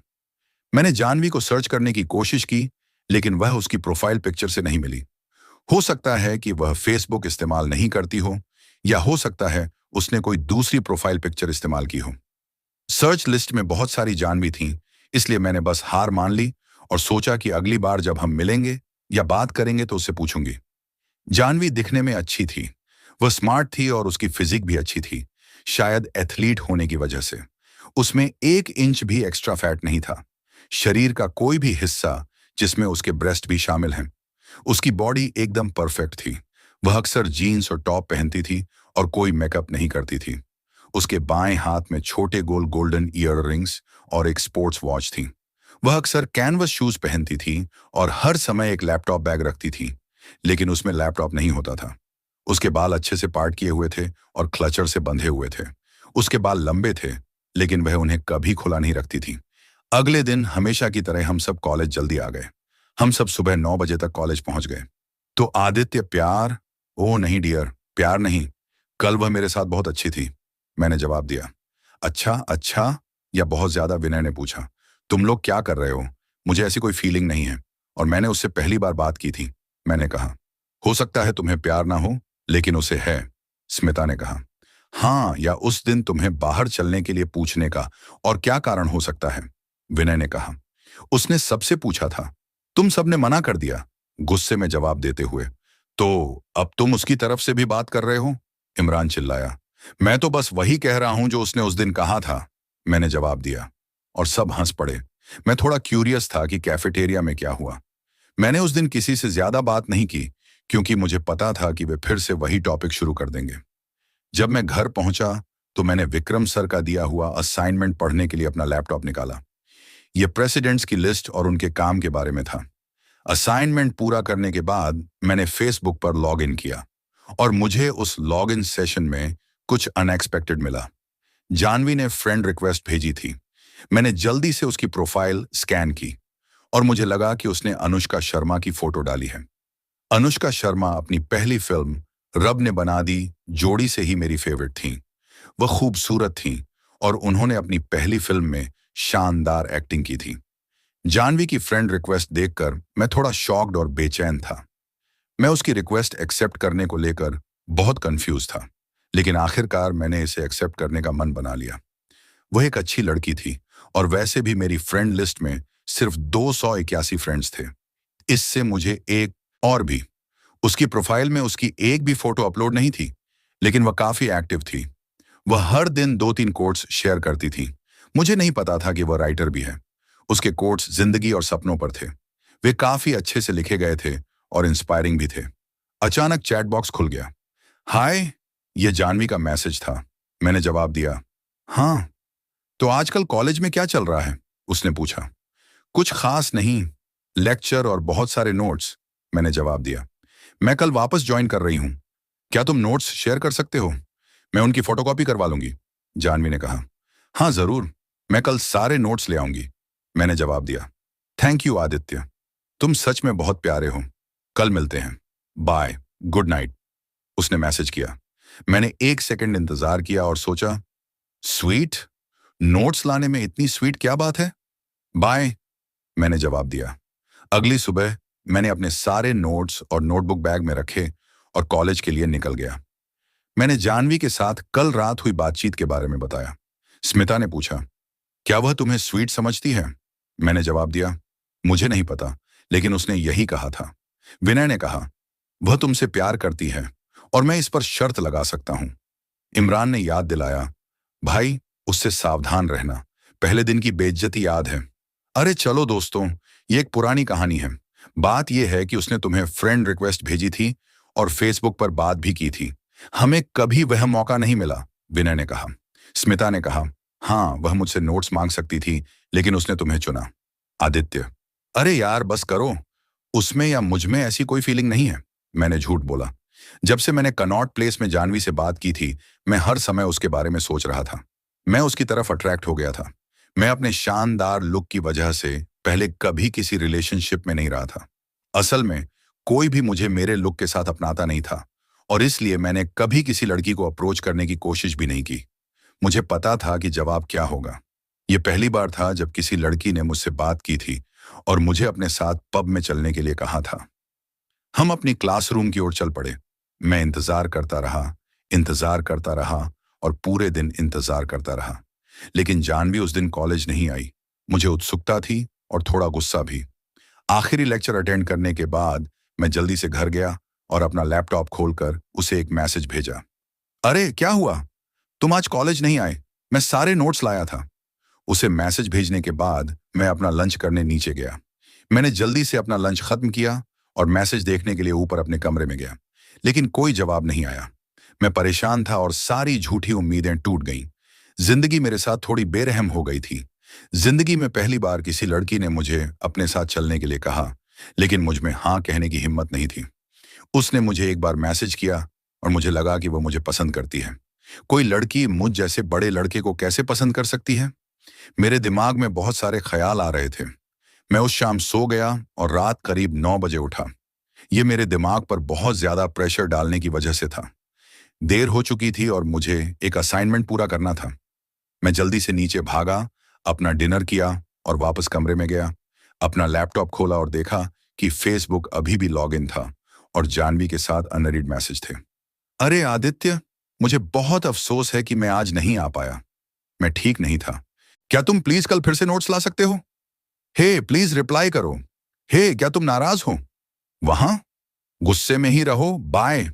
मैंने जानवी को सर्च करने की कोशिश की, लेकिन वह उसकी प्रोफाइल पिक्चर से नहीं मिली। हो सकता है कि वह फेसबुक इस्तेमाल नहीं करती हो, या हो सकता है उसने कोई दूसरी प्रोफाइल पिक्चर इस्तेमाल की हो। सर्च लिस्ट में बहुत सारी जानवी थीं, इसलिए मैंने बस हार मान ली और सोचा कि अगली बार जब हम मिलेंगे या बात करेंगे तो उससे पूछूंगी। जानवी दिखने में अच्छी थी। वह स्मार्ट थी और उसकी फिजिक भी अच्छी थी, शायद एथलीट होने की वजह से। उसमें 1 इंच भी एक्स्ट्रा फैट नहीं था। शरीर का कोई भी हिस्सा, जिसमें उसके ब्रेस्ट भी शामिल हैं। उसकी बॉडी एकदम परफेक्ट थी। वह अक्सर जीन्स और टॉप पहनती थी और कोई मेकअप नहीं करती थी। उसके बाएं हाथ में छोटे गोल गोल्डन ईयर रिंग्स और एक स्पोर्ट्स वॉच थी। वह अक्सर कैनवस शूज पहनती थी और हर समय एक लैपटॉप बैग रखती थी, लेकिन उसमें लैपटॉप नहीं होता था। उसके बाल अच्छे से पार्ट किए हुए थे और क्लचर से बंधे हुए थे। उसके बाल लंबे थे, लेकिन वह उन्हें कभी खुला नहीं रखती थी। अगले दिन हमेशा की तरह हम सब कॉलेज जल्दी आ गए। हम सब सुबह 9 बजे तक कॉलेज पहुंच गए। तो आदित्य प्यार? ओह नहीं डियर, प्यार नहीं। कल वह मेरे साथ बहुत अच्छी थी, मैंने जवाब दिया। अच्छा अच्छा, या बहुत ज्यादा? विनय ने पूछा। तुम लोग क्या कर रहे हो? मुझे ऐसी कोई फीलिंग नहीं है, और मैंने उससे पहली बार बात की थी, मैंने कहा। हो सकता है तुम्हें प्यार ना हो, लेकिन उसे है, स्मिता ने कहा। हाँ, या उस दिन तुम्हें बाहर चलने के लिए पूछने का और क्या कारण हो सकता है, विनय ने कहा। उसने सबसे पूछा था, तुम सबने मना कर दिया, गुस्से में जवाब देते हुए। तो अब तुम उसकी तरफ से भी बात कर रहे हो? इमरान चिल्लाया। मैं तो बस वही कह रहा हूं जो उसने उस दिन कहा था, मैंने जवाब दिया। और सब हंस पड़े। मैं थोड़ा क्यूरियस था कि कैफेटेरिया में क्या हुआ। मैंने उस दिन किसी से ज्यादा बात नहीं की, क्योंकि मुझे पता था कि वे फिर से वही टॉपिक शुरू कर देंगे। जब मैं घर पहुंचा तो मैंने विक्रम सर का दिया हुआ असाइनमेंट पढ़ने के लिए अपना लैपटॉप निकाला। यह प्रेसिडेंट्स की लिस्ट और उनके काम के बारे में था। असाइनमेंट पूरा करने के बाद मैंने फेसबुक पर लॉग इन किया, और मुझे उस लॉग इन सेशन में कुछ अनएक्सपेक्टेड मिला। जानवी ने फ्रेंड रिक्वेस्ट भेजी थी। मैंने जल्दी से उसकी प्रोफाइल स्कैन की, और मुझे लगा कि उसने अनुष्का शर्मा की फोटो डाली है। अनुष्का शर्मा अपनी पहली फिल्म रब ने बना दी जोड़ी से ही मेरी फेवरेट थी। वह खूबसूरत थी, और उन्होंने अपनी पहली फिल्म में शानदार एक्टिंग की थी। जानवी की फ्रेंड रिक्वेस्ट देखकर मैं थोड़ा शॉक्ड और बेचैन था। मैं उसकी रिक्वेस्ट एक्सेप्ट करने को लेकर बहुत कंफ्यूज था, लेकिन आखिरकार मैंने इसे एक्सेप्ट करने का मन बना लिया। वह एक अच्छी लड़की थी, और वैसे भी मेरी फ्रेंड लिस्ट में सिर्फ 281 फ्रेंड्स थे। इससे मुझे एक और भी। उसकी प्रोफाइल में उसकी एक भी फोटो अपलोड नहीं थी, लेकिन वह काफी एक्टिव थी। वह हर दिन 2-3 कोट्स शेयर करती थी। मुझे नहीं पता था कि वह राइटर भी है। उसके कोट्स जिंदगी और सपनों पर थे। वे काफी अच्छे से लिखे गए थे और इंस्पायरिंग भी थे। अचानक चैट बॉक्स खुल गया। हाय, यह जानवी का मैसेज था। मैंने जवाब दिया, हाँ। तो आजकल कॉलेज में क्या चल रहा है? उसने पूछा। कुछ खास नहीं, लेक्चर और बहुत सारे नोट्स, मैंने जवाब दिया। मैं कल वापस ज्वाइन कर रही हूं। क्या तुम नोट्स शेयर कर सकते हो? मैं उनकी फोटोकॉपी करवा लूंगी, जानवी ने कहा। हाँ जरूर, मैं कल सारे नोट्स ले आऊंगी, मैंने जवाब दिया। थैंक यू आदित्य, तुम सच में बहुत प्यारे हो। कल मिलते हैं, बाय, गुड नाइट, उसने मैसेज किया। मैंने 1 सेकंड इंतजार किया और सोचा, स्वीट? नोट्स लाने में इतनी स्वीट क्या बात है? बाय, मैंने जवाब दिया। अगली सुबह मैंने अपने सारे नोट्स और नोटबुक बैग में रखे और कॉलेज के लिए निकल गया। मैंने जानवी के साथ कल रात हुई बातचीत के बारे में बताया। स्मिता ने पूछा, क्या वह तुम्हें स्वीट समझती है? मैंने जवाब दिया, मुझे नहीं पता, लेकिन उसने यही कहा था। विनय ने कहा, वह तुमसे प्यार करती है और मैं इस पर शर्त लगा सकता हूं। इमरान ने याद दिलाया, भाई उससे सावधान रहना, पहले दिन की बेइज्जती याद है। अरे चलो दोस्तों, ये एक पुरानी कहानी है। बात यह है कि उसने तुम्हें फ्रेंड रिक्वेस्ट भेजी थी और फेसबुक पर बात भी की थी। हमें कभी वह मौका नहीं मिला, विनय ने कहा। स्मिता ने कहा, हाँ वह मुझसे नोट्स मांग सकती थी, लेकिन उसने तुम्हें चुना। आदित्य, अरे यार बस करो, उसमें या मुझ में ऐसी कोई फीलिंग नहीं है। मैंने झूठ बोला। जब से मैंने कनॉट प्लेस में जानवी से बात की थी, मैं हर समय उसके बारे में सोच रहा था। मैं उसकी तरफ अट्रैक्ट हो गया था। मैं अपने शानदार लुक की वजह से पहले कभी किसी रिलेशनशिप में नहीं रहा था। असल में कोई भी मुझे मेरे लुक के साथ अपनाता नहीं था और इसलिए मैंने कभी किसी लड़की को अप्रोच करने की कोशिश भी नहीं की। मुझे पता था कि जवाब क्या होगा। ये पहली बार था जब किसी लड़की ने मुझसे बात की थी और मुझे अपने साथ पब में चलने के लिए कहा था। हम अपनी क्लासरूम की ओर चल पड़े। मैं इंतजार करता रहा और पूरे दिन इंतजार करता रहा। लेकिन जानवी उस दिन कॉलेज नहीं आई। मुझे उत्सुकता थी और थोड़ा गुस्सा भी। आखिरी लेक्चर अटेंड करने के बाद मैं जल्दी से घर गया और अपना लैपटॉप खोलकर उसे एक मैसेज भेजा। अरे क्या हुआ, तुम आज कॉलेज नहीं आए? मैं सारे नोट्स लाया था। उसे मैसेज भेजने के बाद मैं अपना लंच करने नीचे गया। मैंने जल्दी से अपना लंच खत्म किया और मैसेज देखने के लिए ऊपर अपने कमरे में गया, लेकिन कोई जवाब नहीं आया। मैं परेशान था और सारी झूठी उम्मीदें टूट गईं। जिंदगी मेरे साथ थोड़ी बेरहम हो गई थी। जिंदगी में पहली बार किसी लड़की ने मुझे अपने साथ चलने के लिए कहा, लेकिन मुझ में हाँ कहने की हिम्मत नहीं थी। उसने मुझे एक बार मैसेज किया और मुझे लगा कि वो मुझे पसंद करती है। कोई लड़की मुझ जैसे बड़े लड़के को कैसे पसंद कर सकती है? मेरे दिमाग में बहुत सारे ख्याल आ रहे थे। मैं उस शाम सो गया और रात करीब 9 बजे उठा। ये मेरे दिमाग पर बहुत ज्यादा प्रेशर डालने की वजह से था। देर हो चुकी थी और मुझे एक असाइनमेंट पूरा करना था। मैं जल्दी से नीचे भागा, अपना डिनर किया और वापस कमरे में गया। अपना लैपटॉप खोला और देखा कि फेसबुक अभी भी लॉग इन था और जानवी के साथ अनरीड मैसेज थे। अरे आदित्य, मुझे बहुत अफसोस है कि मैं आज नहीं आ पाया। मैं ठीक नहीं था। क्या तुम प्लीज कल फिर से नोट्स ला सकते हो? हे प्लीज रिप्लाई करो। हे क्या तुम नाराज हो? वहां गुस्से में ही रहो, बाय।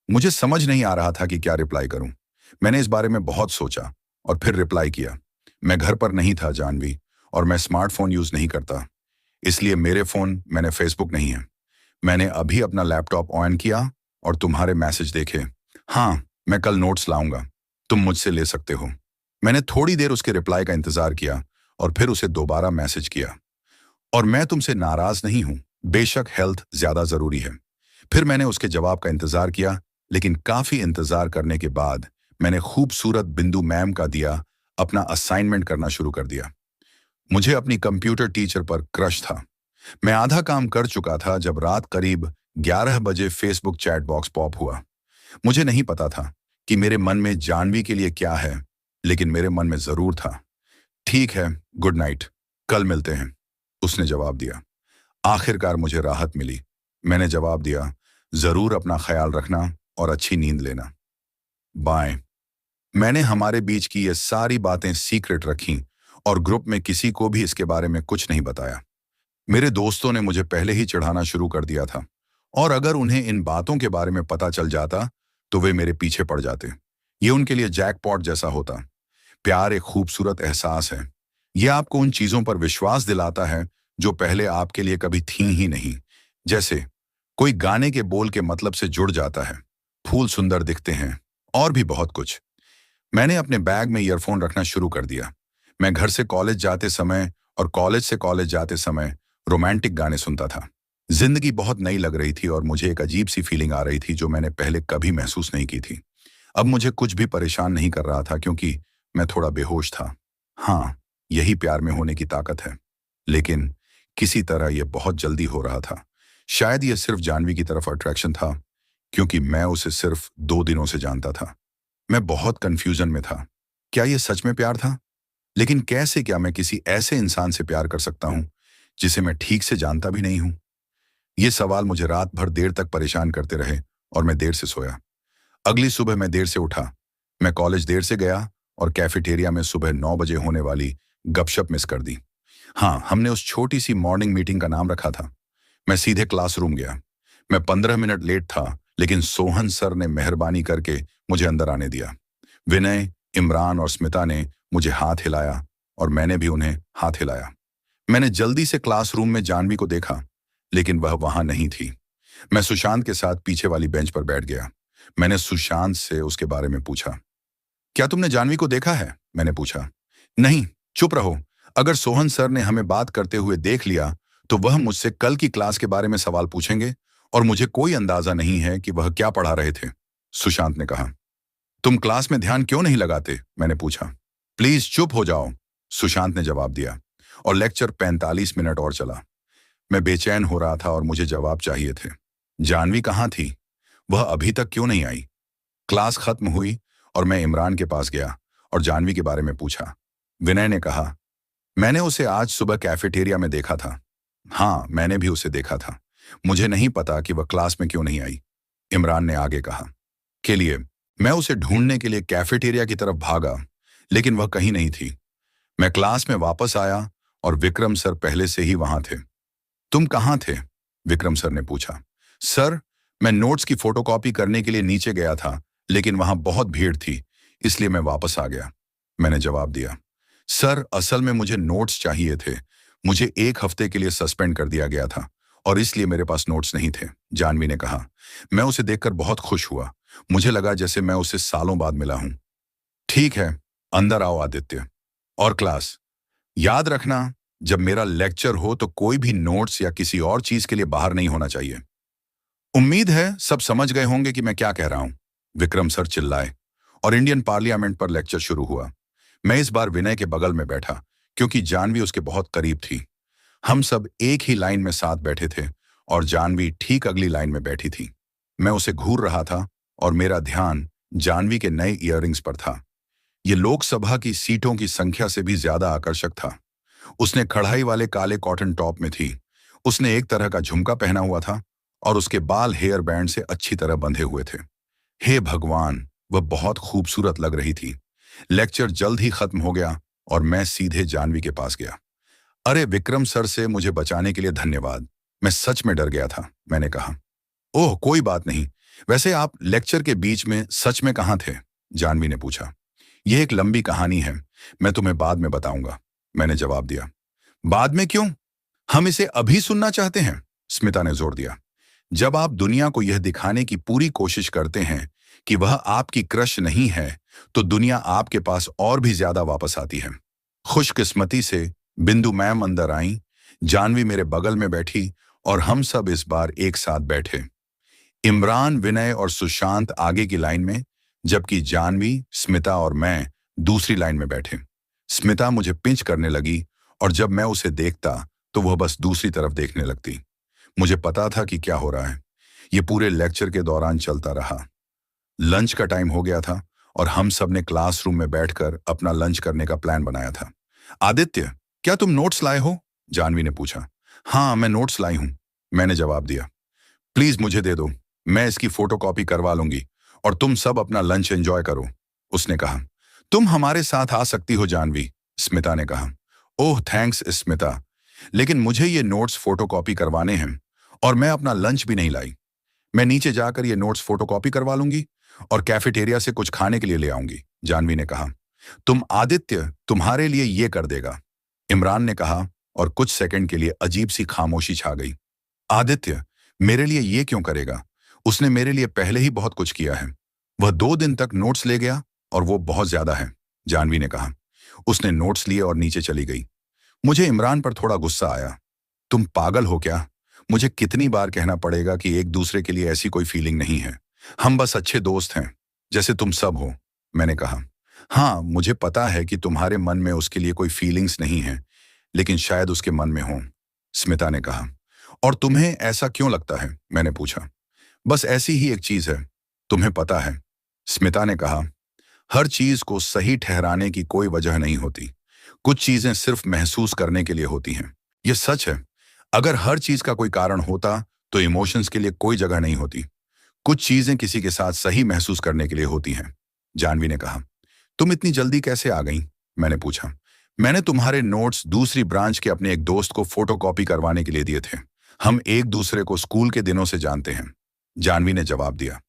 मुझे समझ नहीं आ रहा था कि क्या रिप्लाई करूं। मैंने इस बारे में बहुत सोचा और फिर रिप्लाई किया। मैं घर पर नहीं था जानवी, और मैं स्मार्टफोन यूज नहीं करता, इसलिए मेरे फोन मैंने फेसबुक नहीं है। मैंने अभी अपना लैपटॉप ऑन किया और तुम्हारे मैसेज देखे। हाँ, मैं कल नोट्स लाऊंगा, तुम मुझसे ले सकते हो। मैंने थोड़ी देर उसके रिप्लाई का इंतजार किया और फिर उसे दोबारा मैसेज किया। और मैं तुमसे नाराज नहीं हूं, बेशक हेल्थ ज्यादा जरूरी है। फिर मैंने उसके जवाब का इंतजार किया, लेकिन काफी इंतजार करने के बाद मैंने खूबसूरत बिंदु मैम का दिया अपना असाइनमेंट करना शुरू कर दिया। मुझे अपनी कंप्यूटर टीचर पर क्रश था। मैं आधा काम कर चुका था जब रात करीब 11 बजे फेसबुक चैट बॉक्स पॉप हुआ। मुझे नहीं पता था कि मेरे मन में जानवी के लिए क्या है, लेकिन मेरे मन में जरूर था। ठीक है, गुड नाइट, कल मिलते हैं, उसने जवाब दिया। आखिरकार मुझे राहत मिली। मैंने जवाब दिया, जरूर अपना ख्याल रखना और अच्छी नींद लेना, बाय। मैंने हमारे बीच की ये सारी बातें सीक्रेट रखीं और ग्रुप में किसी को भी इसके बारे में कुछ नहीं बताया। मेरे दोस्तों ने मुझे पहले ही चिढ़ाना शुरू कर दिया था और अगर उन्हें इन बातों के बारे में पता चल जाता तो वे मेरे पीछे पड़ जाते। ये उनके लिए जैकपॉट जैसा होता। प्यार एक खूबसूरत एहसास है। यह आपको उन चीजों पर विश्वास दिलाता है जो पहले आपके लिए कभी थीं ही नहीं। जैसे कोई गाने के बोल के मतलब से जुड़ जाता है, फूल सुंदर दिखते हैं और भी बहुत कुछ। मैंने अपने बैग में ईयरफोन रखना शुरू कर दिया। मैं घर से कॉलेज जाते समय और कॉलेज से कॉलेज जाते समय रोमांटिक गाने सुनता था। जिंदगी बहुत नई लग रही थी और मुझे एक अजीब सी फीलिंग आ रही थी जो मैंने पहले कभी महसूस नहीं की थी। अब मुझे कुछ भी परेशान नहीं कर रहा था क्योंकि मैं थोड़ा बेहोश था। हाँ, यही प्यार में होने की ताकत है। लेकिन किसी तरह यह बहुत जल्दी हो रहा था। शायद यह सिर्फ जानवी की तरफ अट्रैक्शन था, क्योंकि मैं उसे सिर्फ 2 दिनों से जानता था। मैं बहुत कंफ्यूजन में था। क्या यह सच में प्यार था? लेकिन कैसे? क्या मैं किसी ऐसे इंसान से प्यार कर सकता हूं जिसे मैं ठीक से जानता भी नहीं हूं? ये सवाल मुझे रात भर देर तक परेशान करते रहे और मैं देर से सोया। अगली सुबह मैं देर से उठा। मैं कॉलेज देर से गया और कैफेटेरिया में सुबह 9 बजे होने वाली गपशप मिस कर दी। हाँ, हमने उस छोटी सी मॉर्निंग मीटिंग का नाम रखा था। मैं सीधे क्लासरूम गया। मैं 15 मिनट लेट था, लेकिन सोहन सर ने मेहरबानी करके मुझे अंदर आने दिया। विनय, इमरान और स्मिता ने मुझे हाथ हिलाया और मैंने भी उन्हें हाथ हिलाया। मैंने जल्दी से क्लासरूम में जानवी को देखा, लेकिन वह वहां नहीं थी। मैं सुशांत के साथ पीछे वाली बेंच पर बैठ गया। मैंने सुशांत से उसके बारे में पूछा। क्या तुमने जानवी को देखा है? मैंने पूछा। नहीं, चुप रहो। अगर सोहन सर ने हमें बात करते हुए देख लिया तो वह मुझसे कल की क्लास के बारे में सवाल पूछेंगे और मुझे कोई अंदाजा नहीं है कि वह क्या पढ़ा रहे थे। सुशांत ने कहा। तुम क्लास में ध्यान क्यों नहीं लगाते? मैंने पूछा। प्लीज चुप हो जाओ, सुशांत ने जवाब दिया। और लेक्चर 45 मिनट और चला। मैं बेचैन हो रहा था और मुझे जवाब चाहिए थे। जानवी कहाँ थी? वह अभी तक क्यों नहीं आई? क्लास खत्म हुई और मैं इमरान के पास गया और जानवी के बारे में पूछा। विनय ने कहा, मैंने उसे आज सुबह कैफेटेरिया में देखा था। हाँ, मैंने भी उसे देखा था। मुझे नहीं पता कि वह क्लास में क्यों नहीं आई। इमरान ने आगे कहा। के लिए मैं उसे ढूंढने के लिए कैफेटेरिया की तरफ भागा, लेकिन वह कहीं नहीं थी। मैं क्लास में वापस आया और विक्रम सर पहले से ही वहां थे। तुम कहाँ थे? विक्रम सर ने पूछा। सर, मैं नोट्स की फोटोकॉपी करने के लिए नीचे गया था, लेकिन वहां बहुत भीड़ थी, इसलिए मैं वापस आ गया, मैंने जवाब दिया। सर, असल में मुझे नोट्स चाहिए थे। मुझे 1 हफ्ते के लिए सस्पेंड कर दिया गया था और इसलिए मेरे पास नोट्स नहीं थे, जानवी ने कहा। मैं उसे देखकर बहुत खुश हुआ। मुझे लगा जैसे मैं उसे सालों बाद मिला हूं। ठीक है, अंदर आओ आदित्य। और क्लास, याद रखना, जब मेरा लेक्चर हो तो कोई भी नोट्स या किसी और चीज के लिए बाहर नहीं होना चाहिए। उम्मीद है सब समझ गए होंगे कि मैं क्या कह रहा हूं, विक्रम सर चिल्लाए और इंडियन पार्लियामेंट पर लेक्चर शुरू हुआ। मैं इस बार विनय के बगल में बैठा क्योंकि जानवी उसके बहुत करीब थी। हम सब एक ही लाइन में साथ बैठे थे और जानवी ठीक अगली लाइन में बैठी थी। मैं उसे घूर रहा था और मेरा ध्यान जानवी के नए इयररिंग्स पर था। ये लोकसभा की सीटों की संख्या से भी ज्यादा आकर्षक था। उसने कढ़ाई वाले काले कॉटन टॉप में थी। उसने एक तरह का झुमका पहना हुआ था और उसके बाल हेयर बैंड से अच्छी तरह बंधे हुए थे। हे भगवान, वह बहुत खूबसूरत लग रही थी। लेक्चर जल्द ही खत्म हो गया और मैं सीधे जानवी के पास गया। अरे विक्रम सर, से मुझे बचाने के लिए धन्यवाद। मैं सच में डर गया था, मैंने कहा। ओह, कोई बात नहीं। वैसे आप लेक्चर के बीच में सच में कहाँ थे? जानवी ने पूछा। यह एक लंबी कहानी है, मैं तुम्हें बाद में बताऊंगा, मैंने जवाब दिया। बाद में क्यों? हम इसे अभी सुनना चाहते हैं, स्मिता ने जोर दिया। जब आप दुनिया को यह दिखाने की पूरी कोशिश करते हैं कि वह आपकी क्रश नहीं है, तो दुनिया आपके पास और भी ज्यादा वापस आती है। खुशकिस्मती से बिंदु मैम अंदर आई, जानवी मेरे बगल में बैठी और हम सब इस बार एक साथ बैठे। इमरान, विनय और सुशांत आगे की लाइन में, जबकि जानवी, स्मिता और मैं दूसरी लाइन में बैठे। स्मिता मुझे पिंच करने लगी और जब मैं उसे देखता तो वह बस दूसरी तरफ देखने लगती। मुझे पता था कि क्या हो रहा है। ये पूरे लेक्चर के दौरान चलता रहा। लंच का टाइम हो गया था और हम सब ने क्लासरूम में बैठकर अपना लंच करने का प्लान बनाया था। आदित्य, क्या तुम नोट्स लाए हो? जानवी ने पूछा। हाँ, मैं नोट्स लाई हूं, मैंने जवाब दिया। प्लीज मुझे दे दो, मैं इसकी फोटोकॉपी करवा लूंगी और तुम सब अपना लंच एंजॉय करो, उसने कहा। तुम हमारे साथ आ सकती हो जानवी, स्मिता ने कहा। ओह थैंक्स स्मिता, लेकिन मुझे ये नोट्स फोटोकॉपी करवाने हैं और मैं अपना लंच भी नहीं लाई। मैं नीचे जाकर ये नोट्स फोटोकॉपी करवा लूंगी और कैफेटेरिया से कुछ खाने के लिए ले आऊंगी, जानवी ने कहा। तुम आदित्य, तुम्हारे लिए ये कर देगा, इमरान ने कहा और कुछ सेकंड के लिए अजीब सी खामोशी छा गई। आदित्य मेरे लिए ये क्यों करेगा? उसने मेरे लिए पहले ही बहुत कुछ किया है। वह 2 दिन तक नोट्स ले गया और वो बहुत ज्यादा है, जानवी ने कहा। उसने नोट्स लिए और नीचे चली गई। मुझे इमरान पर थोड़ा गुस्सा आया। तुम पागल हो क्या? मुझे कितनी बार कहना पड़ेगा कि एक दूसरे के लिए ऐसी कोई फीलिंग नहीं है। हम बस अच्छे दोस्त हैं, जैसे तुम सब हो, मैंने कहा। हाँ, मुझे पता है कि तुम्हारे मन में उसके लिए कोई फीलिंग्स नहीं है, लेकिन शायद उसके मन में हो, स्मिता ने कहा। और तुम्हें ऐसा क्यों लगता है? मैंने पूछा। बस ऐसी ही एक चीज है, तुम्हें पता है, स्मिता ने कहा। हर चीज को सही ठहराने की कोई वजह नहीं होती। कुछ चीजें सिर्फ महसूस करने के लिए होती हैं। यह सच है। अगर हर चीज का कोई कारण होता तो इमोशंस के लिए कोई जगह नहीं होती। कुछ चीजें किसी के साथ सही महसूस करने के लिए होती हैं। जानवी ने कहा। तुम इतनी जल्दी कैसे आ गई? मैंने पूछा। मैंने तुम्हारे नोट्स दूसरी ब्रांच के अपने एक दोस्त को फोटोकॉपी करवाने के लिए दिए थे। हम एक दूसरे को स्कूल के दिनों से जानते हैं। जानवी ने जवाब दिया।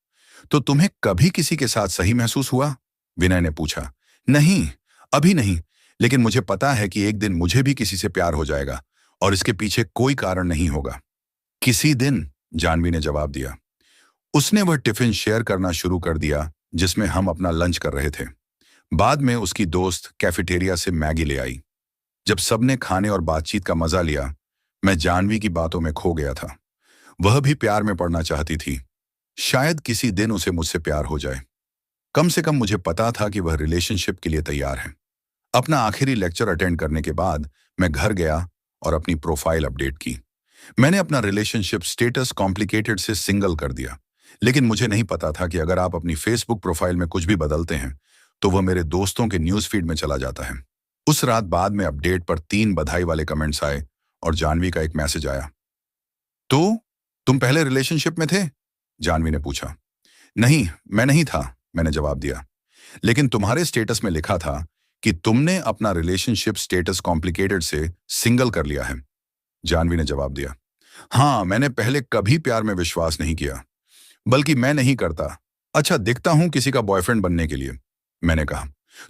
तो तुम्हें कभी किसी के साथ सही महसूस हुआ? विनय ने पूछा। नहीं, अभी नहीं, लेकिन मुझे पता है कि एक दिन मुझे भी किसी से प्यार हो जाएगा और इसके पीछे कोई कारण नहीं होगा। किसी दिन, जानवी ने जवाब दिया। उसने वह टिफिन शेयर करना शुरू कर दिया जिसमें हम अपना लंच कर रहे थे। बाद में उसकी दोस्त कैफेटेरिया से मैगी ले आई। जब सबने खाने और बातचीत का मजा लिया, मैं जानवी की बातों में खो गया था। वह भी प्यार में पड़ना चाहती थी। शायद किसी दिन उसे मुझसे प्यार हो जाए। कम से कम मुझे पता था कि वह रिलेशनशिप के लिए तैयार है। अपना आखिरी लेक्चर अटेंड करने के बाद मैं घर गया और अपनी प्रोफाइल अपडेट की। मैंने अपना रिलेशनशिप स्टेटस कॉम्प्लिकेटेड से सिंगल कर दिया। लेकिन मुझे नहीं पता था कि अगर आप अपनी फेसबुक प्रोफाइल में कुछ भी बदलते हैं तो वह मेरे दोस्तों के न्यूज फीड में चला जाता है। उस रात बाद में अपडेट पर 3 बधाई वाले कमेंट्स आए और जानवी का एक मैसेज आया। तो तुम पहले रिलेशनशिप में थे? जानवी ने पूछा। नहीं, मैं नहीं था, मैंने जवाब दिया। लेकिन तुम्हारे स्टेटस में लिखा था कि तुमने अपना रिलेशनशिप स्टेटस कॉम्प्लिकेटेड से सिंगल कर लिया है। जानवी ने जवाब दिया। हाँ, मैंने पहले कभी प्यार में विश्वास नहीं किया, बल्कि मैं नहीं करता अच्छा दिखता हूं किसी का बॉयफ्रेंड बनने के लिए। मैंने कहा।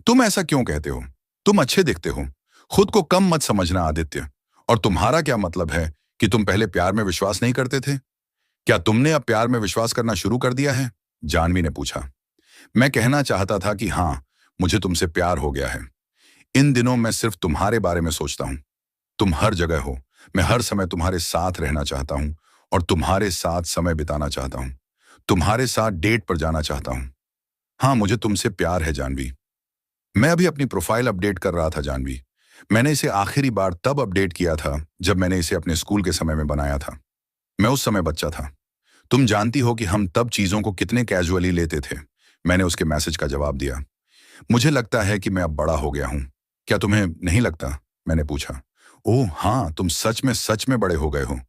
तुम ऐसा क्यों कहते हो? तुम अच्छे दिखते हो। खुद को कम मत समझना आदित्य। और तुम्हारा क्या मतलब है कि तुम पहले प्यार में विश्वास नहीं करते थे? क्या तुमने अब प्यार में विश्वास करना शुरू कर दिया है? जानवी ने पूछा। मैं कहना चाहता था कि हाँ, मुझे तुमसे प्यार हो गया है। इन दिनों मैं सिर्फ तुम्हारे बारे में सोचता हूं। तुम हर जगह हो। मैं हर समय तुम्हारे साथ रहना चाहता हूं और तुम्हारे साथ समय बिताना चाहता हूं। तुम्हारे साथ डेट पर जाना चाहता हूं। हाँ, मुझे तुमसे प्यार है जानवी। मैं अभी अपनी प्रोफाइल अपडेट कर रहा था जानवी। मैंने इसे आखिरी बार तब अपडेट किया था जब मैंने इसे अपने स्कूल के समय में बनाया था। मैं उस समय बच्चा था। तुम जानती हो कि हम तब चीजों को कितने कैजुअली लेते थे। मैंने उसके मैसेज का जवाब दिया। मुझे लगता है कि मैं अब बड़ा हो गया हूं। क्या तुम्हें नहीं लगता? मैंने पूछा। ओह हाँ, तुम सच में बड़े हो गए हो।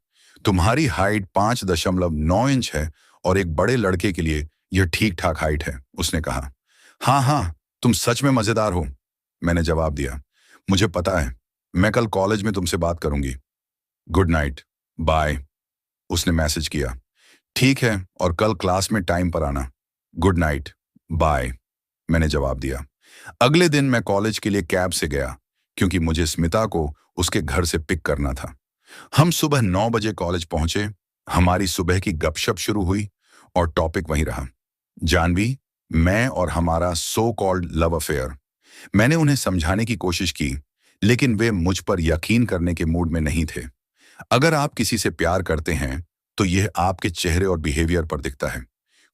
तुम्हारी हाइट 5.9 इंच है और एक बड़े लड़के के लिए यह ठीक ठाक हाइट है, उसने कहा। हाँ हाँ, तुम सच में मजेदार हो, मैंने जवाब दिया। मुझे पता है, मैं कल कॉलेज में तुमसे बात करूंगी। गुड नाइट, बाय, उसने मैसेज किया। ठीक है, और कल क्लास में टाइम पर आना। गुड नाइट, बाय, मैंने जवाब दिया। अगले दिन मैं कॉलेज के लिए कैब से गया क्योंकि मुझे स्मिता को उसके घर से पिक करना था। हम सुबह 9 बजे कॉलेज पहुंचे। हमारी सुबह की गपशप शुरू हुई और टॉपिक वहीं रहा। जानवी, मैं और हमारा सो कॉल्ड लव अफेयर। मैंने उन्हें समझाने की कोशिश की, लेकिन वे मुझ पर यकीन करने के मूड में नहीं थे। अगर आप किसी से प्यार करते हैं तो यह आपके चेहरे और बिहेवियर पर दिखता है।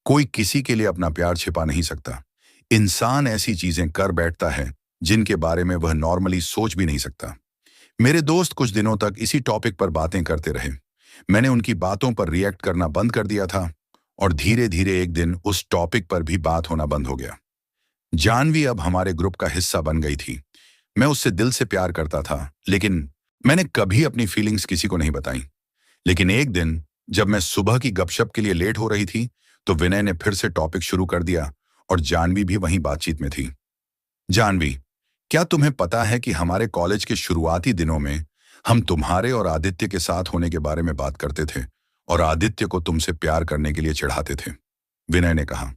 कोई किसी के लिए अपना प्यार छिपा नहीं सकता। इंसान ऐसी चीजें कर बैठता है जिनके बारे में वह नॉर्मली सोच भी नहीं सकता। मेरे दोस्त कुछ दिनों तक इसी टॉपिक पर बातें करते रहे। मैंने उनकी बातों पर रिएक्ट करना बंद कर दिया था और धीरे धीरे एक दिन उस टॉपिक पर भी बात होना बंद हो गया। जानवी अब हमारे ग्रुप का हिस्सा बन गई थी। मैं उससे दिल से प्यार करता था, लेकिन मैंने कभी अपनी फीलिंग्स किसी को नहीं बताई। लेकिन एक दिन जब मैं सुबह की गपशप के लिए लेट हो रही थी तो विनय ने फिर से टॉपिक शुरू कर दिया और जानवी भी वहीं बातचीत में थी। जानवी, क्या तुम्हें पता है कि हमारे कॉलेज के शुरुआती दिनों में हम तुम्हारे और आदित्य के साथ होने के बारे में बात करते थे और आदित्य को तुमसे प्यार करने के लिए चिढ़ाते थे? विनय ने कहा।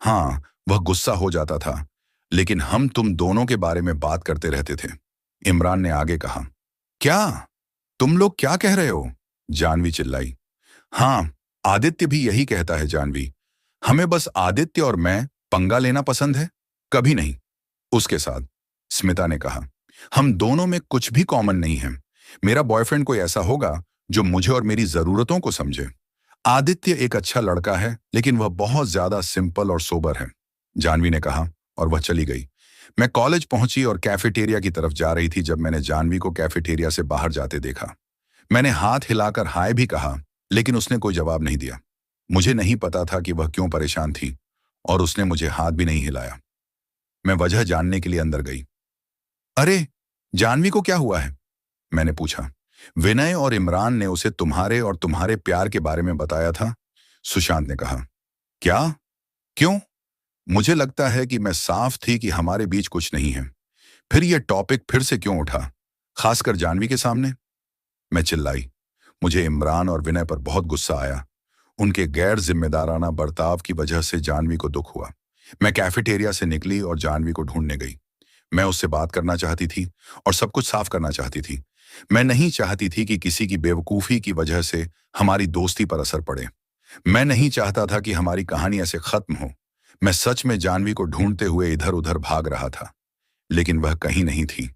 हाँ, वह गुस्सा हो जाता था, लेकिन हम तुम दोनों के बारे में बात करते रहते थे। इमरान ने आगे कहा। क्या? तुम लोग क्या कह रहे हो? जानवी चिल्लाई। हाँ, आदित्य भी यही कहता है जानवी। हमें बस आदित्य और मैं पंगा लेना पसंद है, कभी नहीं उसके साथ, स्मिता ने कहा। हम दोनों में कुछ भी कॉमन नहीं है। मेरा बॉयफ्रेंड कोई ऐसा होगा जो मुझे और मेरी जरूरतों को समझे। आदित्य एक अच्छा लड़का है, लेकिन वह बहुत ज्यादा सिंपल और सोबर है, जानवी ने कहा और वह चली गई। मैं कॉलेज पहुंची और कैफेटेरिया की तरफ जा रही थी जब मैंने जानवी को कैफेटेरिया से बाहर जाते देखा। मैंने हाथ हिलाकर हाय भी कहा, लेकिन उसने कोई जवाब नहीं दिया। मुझे नहीं पता था कि वह क्यों परेशान थी और उसने मुझे हाथ भी नहीं हिलाया। मैं वजह जानने के लिए अंदर गई। अरे, जानवी को क्या हुआ है? मैंने पूछा। विनय और इमरान ने उसे तुम्हारे और तुम्हारे प्यार के बारे में बताया था, सुशांत ने कहा। क्या? क्यों? मुझे लगता है कि मैं साफ थी कि हमारे बीच कुछ नहीं है। फिर यह टॉपिक फिर से क्यों उठा, खासकर जानवी के सामने? मैं चिल्लाई। मुझे इमरान और विनय पर बहुत गुस्सा आया। उनके गैर जिम्मेदाराना बर्ताव की वजह से जानवी को दुख हुआ। मैं कैफेटेरिया से निकली और जानवी को ढूंढने गई। मैं उससे बात करना चाहती थी और सब कुछ साफ करना चाहती थी। मैं नहीं चाहती थी कि किसी की बेवकूफ़ी की वजह से हमारी दोस्ती पर असर पड़े। मैं नहीं चाहता था कि हमारी कहानी ऐसे खत्म हो। मैं सच में जानवी को ढूंढते हुए इधर उधर भाग रहा था, लेकिन वह कहीं नहीं थी।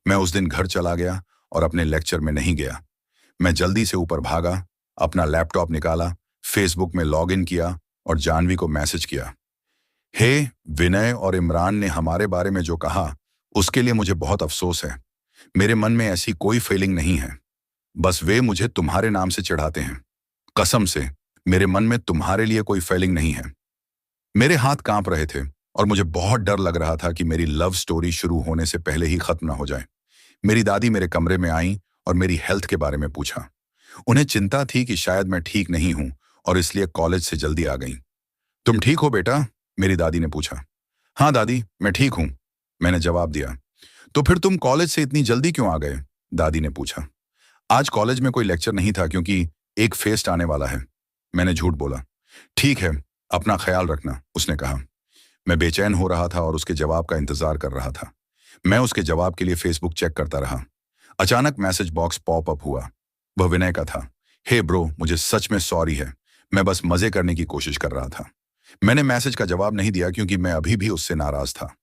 मैं उस दिन घर चला गया और अपने लेक्चर में नहीं गया। मैं जल्दी से ऊपर भागा, अपना लैपटॉप निकाला, फेसबुक में लॉग इन किया और जानवी को मैसेज किया। हे, विनय और इमरान ने हमारे बारे में जो कहा, उसके लिए मुझे बहुत अफसोस है। मेरे मन में ऐसी कोई फीलिंग नहीं है। बस वे मुझे तुम्हारे नाम से चिढ़ाते हैं। कसम से, मेरे मन में तुम्हारे लिए कोई फीलिंग नहीं है। मेरे हाथ कांप रहे थे और मुझे बहुत डर लग रहा था कि मेरी लव स्टोरी शुरू होने से पहले ही खत्म ना हो जाए। मेरी दादी मेरे कमरे में आई और मेरी हेल्थ के बारे में पूछा। उन्हें चिंता थी कि शायद मैं ठीक नहीं हूं और इसलिए कॉलेज से जल्दी आ गई। तुम ठीक हो बेटा? मेरी दादी ने पूछा। हाँ दादी, मैं ठीक हूं, मैंने जवाब दिया। तो फिर तुम कॉलेज से इतनी जल्दी क्यों आ गए? दादी ने पूछा। आज कॉलेज में कोई लेक्चर नहीं था क्योंकि एक फेस्ट आने वाला है, मैंने झूठ बोला। ठीक है, अपना ख्याल रखना, उसने कहा। मैं बेचैन हो रहा था और उसके जवाब का इंतजार कर रहा था। मैं उसके जवाब के लिए फेसबुक चेक करता रहा। अचानक मैसेज बॉक्स पॉप अप हुआ। वह विनय का था। हे ब्रो, मुझे सच में सॉरी है। मैं बस मजे करने की कोशिश कर रहा था। मैंने मैसेज का जवाब नहीं दिया क्योंकि मैं अभी भी उससे नाराज था।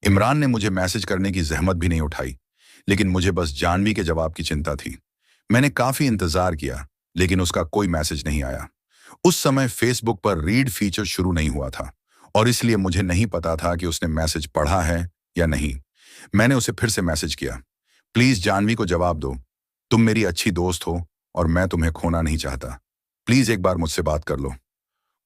इमरान ने मुझे मैसेज करने की जहमत भी नहीं उठाई, लेकिन मुझे बस जानवी के जवाब की चिंता थी। मैंने काफी इंतजार किया, लेकिन उसका कोई मैसेज नहीं आया। उस समय फेसबुक पर रीड फीचर शुरू नहीं हुआ था और इसलिए मुझे नहीं पता था कि उसने मैसेज पढ़ा है या नहीं। मैंने उसे फिर से मैसेज किया। प्लीज जानवी को जवाब दो। तुम मेरी अच्छी दोस्त हो और मैं तुम्हें खोना नहीं चाहता। प्लीज एक बार मुझसे बात कर लो।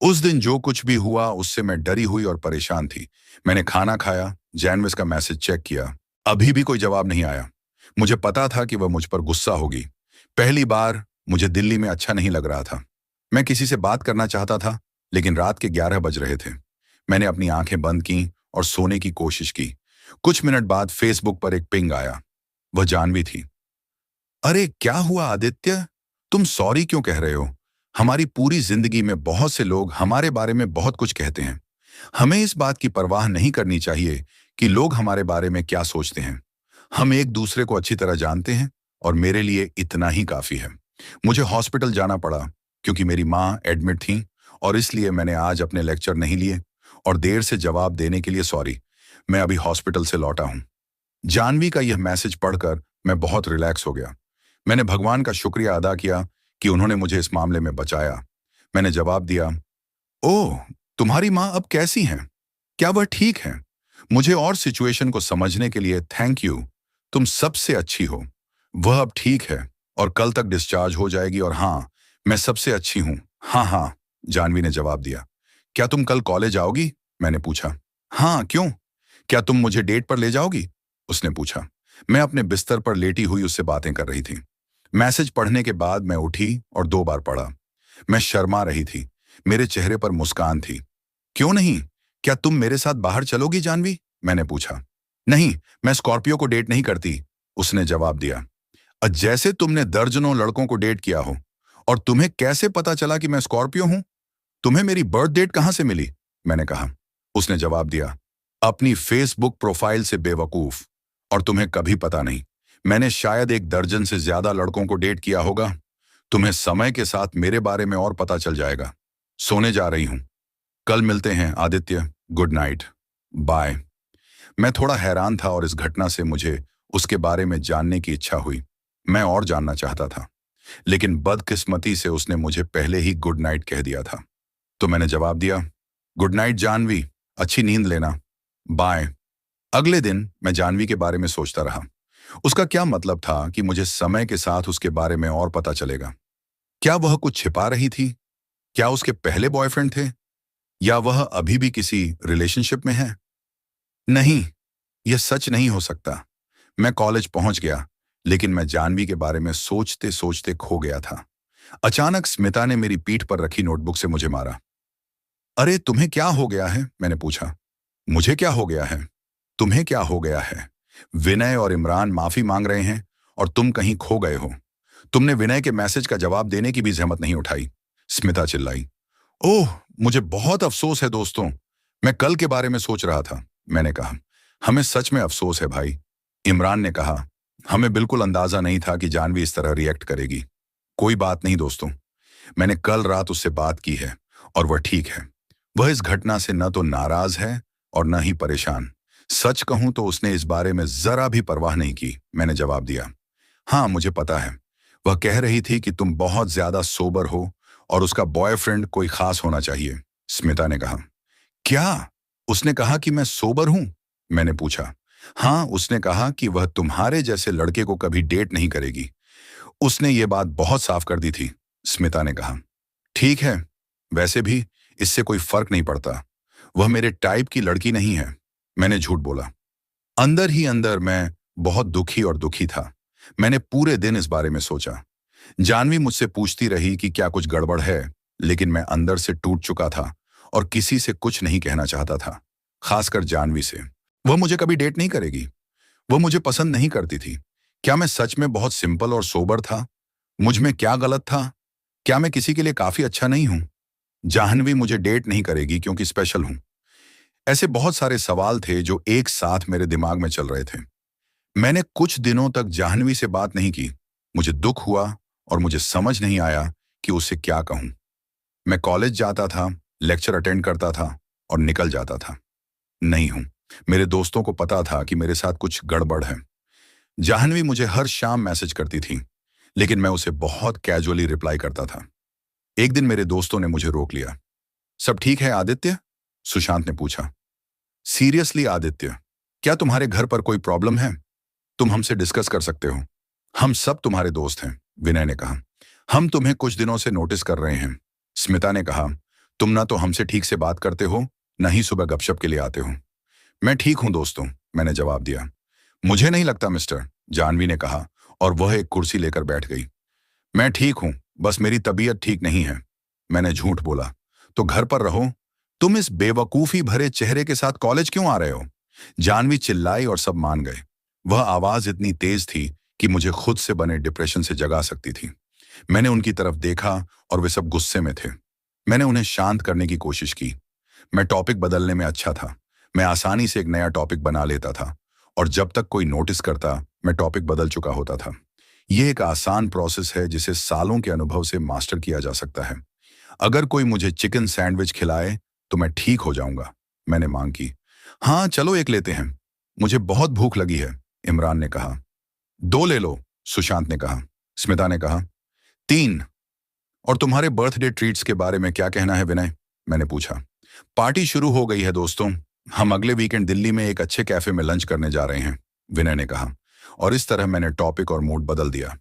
उस दिन जो कुछ भी हुआ उससे मैं डरी हुई और परेशान थी। मैंने खाना खाया, जैनविस का मैसेज चेक किया। अभी भी कोई जवाब नहीं आया। मुझे पता था कि वह मुझ पर गुस्सा होगी। पहली बार मुझे दिल्ली में अच्छा नहीं लग रहा था। मैं किसी से बात करना चाहता था, लेकिन रात के 11 बज रहे थे। मैंने अपनी आंखें बंद की और सोने की कोशिश की। कुछ मिनट बाद फेसबुक पर एक पिंग आया। वह जानवी थी। अरे क्या हुआ आदित्य? तुम सॉरी क्यों कह रहे हो? हमारी पूरी जिंदगी में बहुत से लोग हमारे बारे में बहुत कुछ कहते हैं। हमें इस बात की परवाह नहीं करनी चाहिए कि लोग हमारे बारे में क्या सोचते हैं। हम एक दूसरे को अच्छी तरह जानते हैं और मेरे लिए इतना ही काफी है। मुझे हॉस्पिटल जाना पड़ा क्योंकि मेरी माँ एडमिट थी और इसलिए मैंने आज अपने लेक्चर नहीं लिए और देर से जवाब देने के लिए सॉरी। मैं अभी हॉस्पिटल से लौटा हूँ। जानवी का यह मैसेज पढ़कर मैं बहुत रिलैक्स हो गया। मैंने भगवान का शुक्रिया अदा किया कि उन्होंने मुझे इस मामले में बचाया। मैंने जवाब दिया, ओह, तुम्हारी माँ अब कैसी हैं? क्या वह ठीक है? मुझे और सिचुएशन को समझने के लिए थैंक यू। तुम सबसे अच्छी हो। वह अब ठीक है और कल तक डिस्चार्ज हो जाएगी और हाँ, मैं सबसे अच्छी हूँ। हाँ हाँ, जानवी ने जवाब दिया। क्या तुम कल कॉलेज आओगी? मैंने पूछा। हाँ, क्यों? क्या तुम मुझे डेट पर ले जाओगी? उसने पूछा। मैं अपने बिस्तर पर लेटी हुई उससे बातें कर रही थी। मैसेज पढ़ने के बाद मैं उठी और 2 बार पढ़ा। मैं शर्मा रही थी। मेरे चेहरे पर मुस्कान थी। क्यों नहीं? क्या तुम मेरे साथ बाहर चलोगी जानवी? मैंने पूछा। नहीं, मैं स्कॉर्पियो को डेट नहीं करती, उसने जवाब दिया। जैसे तुमने दर्जनों लड़कों को डेट किया हो। और तुम्हें कैसे पता चला कि मैं स्कॉर्पियो हूं? तुम्हें मेरी बर्थ डेट कहां से मिली? मैंने कहा। उसने जवाब दिया, अपनी फेसबुक प्रोफाइल से बेवकूफ। और तुम्हें कभी पता नहीं, मैंने शायद 1 दर्जन से ज्यादा लड़कों को डेट किया होगा। तुम्हें समय के साथ मेरे बारे में और पता चल जाएगा। सोने जा रही हूं। कल मिलते हैं आदित्य। Good night. बाय। मैं थोड़ा हैरान था और इस घटना से मुझे उसके बारे में जानने की इच्छा हुई। मैं और जानना चाहता था, लेकिन बदकिस्मती से उसने मुझे पहले ही गुड नाइट कह दिया था। तो मैंने जवाब दिया, गुड नाइट जानवी, अच्छी नींद लेना। बाय। अगले दिन मैं जानवी के बारे में सोचता रहा। उसका क्या मतलब था कि मुझे समय के साथ उसके बारे में और पता चलेगा? क्या वह कुछ छिपा रही थी? क्या उसके पहले बॉयफ्रेंड थे? या वह अभी भी किसी रिलेशनशिप में है? नहीं, यह सच नहीं हो सकता। मैं कॉलेज पहुंच गया, लेकिन मैं जानवी के बारे में सोचते सोचते खो गया था। अचानक स्मिता ने मेरी पीठ पर रखी नोटबुक से मुझे मारा। अरे तुम्हें क्या हो गया है? मैंने पूछा। मुझे क्या हो गया है? तुम्हें क्या हो गया है? विनय और इमरान माफी मांग रहे हैं और तुम कहीं खो गए हो। तुमने विनय के मैसेज का जवाब देने की भी जहमत नहीं उठाई। स्मिता चिल्लाई। ओह, मुझे बहुत अफसोस है दोस्तों। मैं कल के बारे में सोच रहा था। मैंने कहा। हमें सच में अफसोस है भाई। इमरान ने कहा। हमें बिल्कुल अंदाजा नहीं था कि जानवी इस तरह रिएक्ट करेगी। कोई बात नहीं दोस्तों, मैंने कल रात उससे बात की है और वह ठीक है। वह इस घटना से न तो नाराज है और न ही परेशान। सच कहूं तो उसने इस बारे में जरा भी परवाह नहीं की। मैंने जवाब दिया। हाँ, मुझे पता है। वह कह रही थी कि तुम बहुत ज्यादा सोबर हो और उसका बॉयफ्रेंड कोई खास होना चाहिए। स्मिता ने कहा। क्या? उसने कहा कि मैं सोबर हूं? मैंने पूछा। हाँ, उसने कहा कि वह तुम्हारे जैसे लड़के को कभी डेट नहीं करेगी। उसने ये बात बहुत साफ कर दी थी। स्मिता ने कहा। ठीक है, वैसे भी इससे कोई फर्क नहीं पड़ता। वह मेरे टाइप की लड़की नहीं है। मैंने झूठ बोला। अंदर ही अंदर मैं बहुत दुखी और दुखी था। मैंने पूरे दिन इस बारे में सोचा। जानवी मुझसे पूछती रही कि क्या कुछ गड़बड़ है, लेकिन मैं अंदर से टूट चुका था और किसी से कुछ नहीं कहना चाहता था, खासकर जानवी से। वह मुझे कभी डेट नहीं करेगी। वह मुझे पसंद नहीं करती थी। क्या मैं सच में बहुत सिंपल और सोबर था? मुझ में क्या गलत था? क्या मैं किसी के लिए काफी अच्छा नहीं हूं? जाह्नवी मुझे डेट नहीं करेगी क्योंकि स्पेशल हूं। ऐसे बहुत सारे सवाल थे जो एक साथ मेरे दिमाग में चल रहे थे। मैंने कुछ दिनों तक जाह्नवी से बात नहीं की। मुझे दुख हुआ और मुझे समझ नहीं आया कि उससे क्या कहूं। मैं कॉलेज जाता था, लेक्चर अटेंड करता था और निकल जाता था। नहीं हूं। मेरे दोस्तों को पता था कि मेरे साथ कुछ गड़बड़ है। जाह्नवी मुझे हर शाम मैसेज करती थी, लेकिन मैं उसे बहुत कैजुअली रिप्लाई करता था। एक दिन मेरे दोस्तों ने मुझे रोक लिया। सब ठीक है आदित्य? सुशांत ने पूछा। सीरियसली आदित्य, क्या तुम्हारे घर पर कोई प्रॉब्लम है? तुम हमसे डिस्कस कर सकते हो। हम सब तुम्हारे दोस्त हैं। विनय ने कहा। हम तुम्हें कुछ दिनों से नोटिस कर रहे हैं। स्मिता ने कहा। तुम ना तो हमसे ठीक से बात करते हो, न ही सुबह गपशप के लिए आते हो। मैं ठीक हूं दोस्तों, मैंने जवाब दिया। मुझे नहीं लगता मिस्टर, जानवी ने कहा और वह एक कुर्सी लेकर बैठ गई। मैं ठीक हूं, बस मेरी तबीयत ठीक नहीं है। मैंने झूठ बोला। तो घर पर रहो। तुम इस बेवकूफी भरे चेहरे के साथ कॉलेज क्यों आ रहे हो? जानवी चिल्लाई और सब मान गए। वह आवाज इतनी तेज थी कि मुझे खुद से बने डिप्रेशन से जगा सकती थी। मैंने उनकी तरफ देखा और वे सब गुस्से में थे। मैंने उन्हें शांत करने की कोशिश की। मैं टॉपिक बदलने में अच्छा था। मैं आसानी से एक नया टॉपिक बना लेता था और जब तक कोई नोटिस करता, मैं टॉपिक बदल चुका होता था। यह एक आसान प्रोसेस है जिसे सालों के अनुभव से मास्टर किया जा सकता है। अगर कोई मुझे चिकन सैंडविच खिलाए तो मैं ठीक हो जाऊंगा। मैंने मांग की। हाँ, चलो एक लेते हैं। मुझे बहुत भूख लगी है, इमरान ने कहा। दो ले लो, सुशांत ने कहा। स्मिता ने कहा। तीन। और तुम्हारे बर्थडे ट्रीट्स के बारे में क्या कहना है विनय? मैंने पूछा। पार्टी शुरू हो गई है दोस्तों। हम अगले वीकेंड दिल्ली में एक अच्छे कैफे में लंच करने जा रहे हैं, विनय ने कहा। और इस तरह मैंने टॉपिक और मूड बदल दिया।